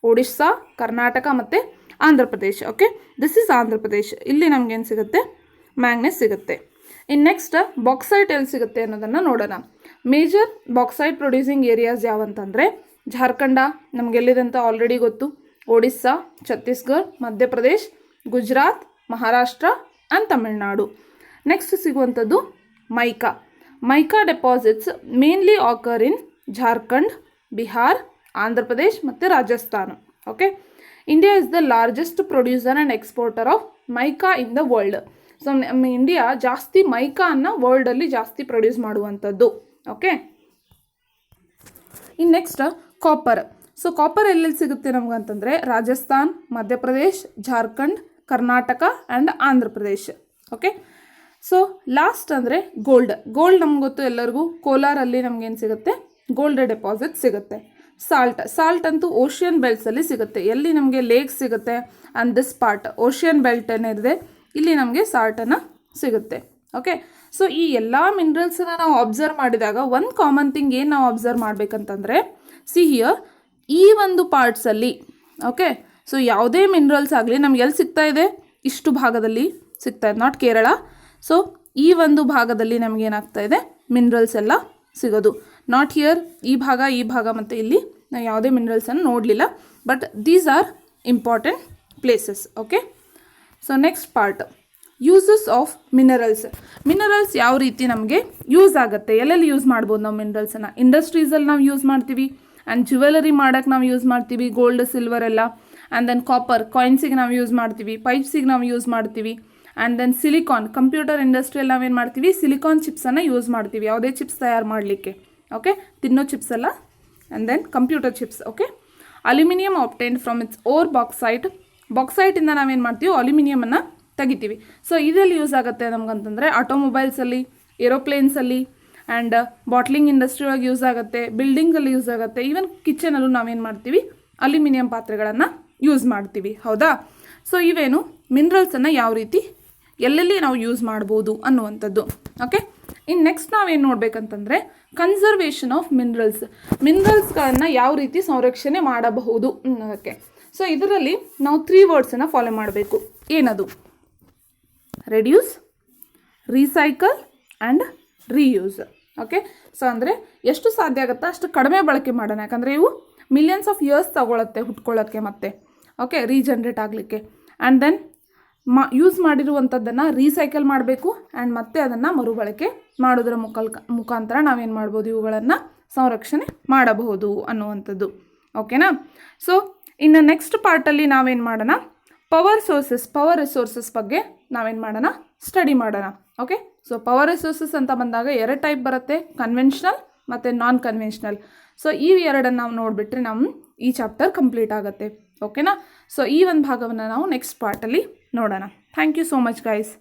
ಒಡಿಸ್ಸಾ, ಕರ್ನಾಟಕ ಮತ್ತು Andhra Pradesh. Okay, this is Andhra Pradesh. ಇಲ್ಲಿ ನಮಗೇನು ಸಿಗುತ್ತೆ, ಮ್ಯಾಂಗ್ನೀಸ್ ಸಿಗುತ್ತೆ. ಇನ್ನು ನೆಕ್ಸ್ಟ್ ಬಾಕ್ಸೈಟ್ ಎಲ್ಲಿ ಸಿಗುತ್ತೆ ಅನ್ನೋದನ್ನು ನೋಡೋಣ. ಮೇಜರ್ ಬಾಕ್ಸೈಟ್ ಪ್ರೊಡ್ಯೂಸಿಂಗ್ ಏರಿಯಾಸ್ ಯಾವಂತಂದರೆ ಜಾರ್ಖಂಡ ನಮಗೆಲ್ಲಿದೆ ಅಂತ ಆಲ್ರೆಡಿ ಗೊತ್ತು, ಒಡಿಸ್ಸಾ, ಛತ್ತೀಸ್ಗಢ, ಮಧ್ಯಪ್ರದೇಶ್, ಗುಜರಾತ್, ಮಹಾರಾಷ್ಟ್ರ ಆ್ಯಂಡ್ ತಮಿಳ್ನಾಡು. ನೆಕ್ಸ್ಟ್ ಸಿಗುವಂಥದ್ದು mica. Mica deposits mainly occur in Jharkhand, Bihar, Andhra Pradesh ಮತ್ತು Rajasthan. Okay, India is the largest producer and exporter of mica in the world. So ನಮ್ಮ ಇಂಡಿಯಾ ಜಾಸ್ತಿ ಮೈಕಾನ್ನು ವರ್ಲ್ಡಲ್ಲಿ ಜಾಸ್ತಿ ಪ್ರೊಡ್ಯೂಸ್ ಮಾಡುವಂಥದ್ದು. ಓಕೆ, ಇನ್ನು ನೆಕ್ಸ್ಟ್ ಕಾಪರ್. ಸೊ ಕಾಪರ್ ಎಲ್ಲೆಲ್ಲಿ ಸಿಗುತ್ತೆ ನಮಗಂತಂದರೆ Rajasthan, Madhya Pradesh, Jharkhand, Karnataka and Andhra Pradesh. Okay, so last ಅಂದರೆ ಗೋಲ್ಡ್. ಗೋಲ್ಡ್ ನಮ್ಗೆ ಗೊತ್ತು ಎಲ್ಲರಿಗೂ, ಕೋಲಾರಲ್ಲಿ ನಮಗೇನು ಸಿಗುತ್ತೆ, ಗೋಲ್ಡ್ ಡೆಪಾಸಿಟ್ ಸಿಗುತ್ತೆ. ಸಾಲ್ಟ್ ಅಂತೂ ಓಷಿಯನ್ ಬೆಲ್ಟ್ಸಲ್ಲಿ ಸಿಗುತ್ತೆ. ಎಲ್ಲಿ ನಮಗೆ ಲೇಕ್ಸ್ ಸಿಗುತ್ತೆ and this part ocean belt ಏನಿದೆ ಇಲ್ಲಿ ನಮಗೆ ಸಾಲ್ಟನ್ನು ಸಿಗುತ್ತೆ. ಓಕೆ, ಸೊ ಈ ಎಲ್ಲ ಮಿನರಲ್ಸನ್ನು ನಾವು ಅಬ್ಸರ್ವ್ ಮಾಡಿದಾಗ ಒಂದು ಕಾಮನ್ ಥಿಂಗ್ ಏನು ನಾವು ಅಬ್ಸರ್ವ್ ಮಾಡಬೇಕಂತಂದರೆ ಹಿಯರ್ ಈ ಒಂದು ಪಾರ್ಟ್ಸಲ್ಲಿ. ಓಕೆ, ಸೊ ಯಾವುದೇ ಮಿನರಲ್ಸ್ ಆಗಲಿ ನಮ್ಗೆ ಎಲ್ಲಿ ಸಿಗ್ತಾ ಇದೆ, ಇಷ್ಟು ಭಾಗದಲ್ಲಿ ಸಿಗ್ತಾ ಇದೆ, ನಾಟ್ ಕೇರಳ. ಸೊ ಈ ಒಂದು ಭಾಗದಲ್ಲಿ ನಮಗೇನಾಗ್ತಾ ಇದೆ, ಮಿನರಲ್ಸ್ ಎಲ್ಲ ಸಿಗೋದು. ನಾಟ್ ಹಿಯರ್ ಈ ಭಾಗ ಮತ್ತು ಇಲ್ಲಿ ನಾವು ಯಾವುದೇ ಮಿನರಲ್ಸನ್ನು ನೋಡಲಿಲ್ಲ, but these are important places. Okay, so next part uses of minerals. Minerals ಯಾವ ರೀತಿ ನಮಗೆ ಯೂಸ್ ಆಗುತ್ತೆ, ಎಲ್ಲೆಲ್ಲಿ ಯೂಸ್ ಮಾಡ್ಬೋದು ನಾವು ಮಿನರಲ್ಸನ್ನು. ಇಂಡಸ್ಟ್ರೀಸಲ್ಲಿ ನಾವು ಯೂಸ್ ಮಾಡ್ತೀವಿ ಆ್ಯಂಡ್ ಜ್ಯುವೆಲರಿ ಮಾಡೋಕ್ಕೆ ನಾವು ಯೂಸ್ ಮಾಡ್ತೀವಿ, ಗೋಲ್ಡ್, ಸಿಲ್ವರ್ ಎಲ್ಲ. ಆ್ಯಂಡ್ ದೆನ್ ಕಾಪರ್ ಕಾಯಿನ್ಸಿಗೆ ನಾವು ಯೂಸ್ ಮಾಡ್ತೀವಿ, ಪೈಪ್ಸಿಗೆ ನಾವು ಯೂಸ್ ಮಾಡ್ತೀವಿ. ಆ್ಯಂಡ್ ದೆನ್ ಸಿಲಿಕಾನ್, ಕಂಪ್ಯೂಟರ್ ಇಂಡಸ್ಟ್ರಿಯಲ್ಲಿ ನಾವೇನು ಮಾಡ್ತೀವಿ, ಸಿಲಿಕಾನ್ ಚಿಪ್ಸನ್ನು ಯೂಸ್ ಮಾಡ್ತೀವಿ ಯಾವುದೇ ಚಿಪ್ಸ್ ತಯಾರು ಮಾಡಲಿಕ್ಕೆ. ಓಕೆ, ತಿನ್ನೋ ಚಿಪ್ಸ್ ಅಲ್ಲ. And then computer chips. Okay, aluminium obtained from its ore bauxite. ಬಾಕ್ಸೈಟಿಂದ ನಾವೇನು ಮಾಡ್ತೀವಿ, ಅಲ್ಯೂಮಿನಿಯಮನ್ನು ತೆಗಿತೀವಿ. ಸೊ ಇದರಲ್ಲಿ ಯೂಸ್ ಆಗುತ್ತೆ ನಮಗಂತಂದರೆ ಆಟೋಮೊಬೈಲ್ಸಲ್ಲಿ, ಏರೋಪ್ಲೇನ್ಸಲ್ಲಿ ಆ್ಯಂಡ್ ಬಾಟ್ಲಿಂಗ್ ಇಂಡಸ್ಟ್ರಿ ಒಳಗೆ ಯೂಸ್ ಆಗುತ್ತೆ, ಬಿಲ್ಡಿಂಗಲ್ಲಿ ಯೂಸ್ ಆಗುತ್ತೆ, ಈವನ್ ಕಿಚನಲ್ಲೂ ನಾವೇನು ಮಾಡ್ತೀವಿ, ಅಲ್ಯೂಮಿನಿಯಂ ಪಾತ್ರೆಗಳನ್ನು ಯೂಸ್ ಮಾಡ್ತೀವಿ. ಹೌದಾ? ಸೊ ಇವೇನು ಮಿನರಲ್ಸನ್ನು ಯಾವ ರೀತಿ ಎಲ್ಲೆಲ್ಲಿ ನಾವು ಯೂಸ್ ಮಾಡ್ಬೋದು ಅನ್ನುವಂಥದ್ದು. ಓಕೆ, ಇನ್ನು ನೆಕ್ಸ್ಟ್ ನಾವೇನು ನೋಡಬೇಕಂತಂದರೆ ಕನ್ಸರ್ವೇಷನ್ ಆಫ್ ಮಿನರಲ್ಸ್ಗಳನ್ನು ಯಾವ ರೀತಿ ಸಂರಕ್ಷಣೆ ಮಾಡಬಹುದು ಅನ್ನೋದಕ್ಕೆ. ಸೊ ಇದರಲ್ಲಿ ನಾವು 3 ವರ್ಡ್ಸನ್ನು ಫಾಲೋ ಮಾಡಬೇಕು. ಏನದು? Reduce, recycle and reuse. Okay, so ಅಂದರೆ ಎಷ್ಟು ಸಾಧ್ಯ ಆಗುತ್ತಾ ಅಷ್ಟು ಕಡಿಮೆ ಬಳಕೆ ಮಾಡೋಣ, ಯಾಕಂದರೆ ಇವು ಮಿಲಿಯನ್ಸ್ ಆಫ್ ಇಯರ್ಸ್ ತಗೊಳುತ್ತೆ ಹುಟ್ಕೊಳ್ಳೋಕ್ಕೆ ಮತ್ತೆ. ಓಕೆ, ರೀಜನ್ರೇಟ್ ಆಗಲಿಕ್ಕೆ. ಆ್ಯಂಡ್ ದೆನ್ ಯೂಸ್ ಮಾಡಿರುವಂಥದ್ದನ್ನು ರೀಸೈಕಲ್ ಮಾಡಬೇಕು ಆ್ಯಂಡ್ ಮತ್ತೆ ಅದನ್ನು ಮರುಬಳಕೆ ಮಾಡೋದ್ರ ಮುಖಾಂತರ ನಾವೇನು ಮಾಡ್ಬೋದು, ಇವುಗಳನ್ನು ಸಂರಕ್ಷಣೆ ಮಾಡಬಹುದು ಅನ್ನುವಂಥದ್ದು. ಓಕೆನಾ? ಸೊ ಇನ್ನು ನೆಕ್ಸ್ಟ್ ಪಾರ್ಟಲ್ಲಿ ನಾವೇನು ಮಾಡೋಣ, ಪವರ್ ರಿಸೋರ್ಸಸ್ ಬಗ್ಗೆ ನಾವೇನು ಮಾಡೋಣ, ಸ್ಟಡಿ ಮಾಡೋಣ. ಓಕೆ, ಸೊ ಪವರ್ ರಿಸೋರ್ಸಸ್ ಅಂತ ಬಂದಾಗ 2 ಟೈಪ್ ಬರುತ್ತೆ, ಕನ್ವೆನ್ಷನಲ್ ಮತ್ತು ನಾನ್ ಕನ್ವೆನ್ಷನಲ್. ಸೊ ಈ ಎರಡನ್ನು ನಾವು ನೋಡಿಬಿಟ್ರೆ ನಮ್ಮ ಈ ಚಾಪ್ಟರ್ ಕಂಪ್ಲೀಟ್ ಆಗುತ್ತೆ. ಓಕೆನಾ? ಸೊ ಈ ಒಂದು ಭಾಗವನ್ನು ನಾವು ನೆಕ್ಸ್ಟ್ ಪಾರ್ಟಲ್ಲಿ ನೋಡೋಣ. Thank you so much guys.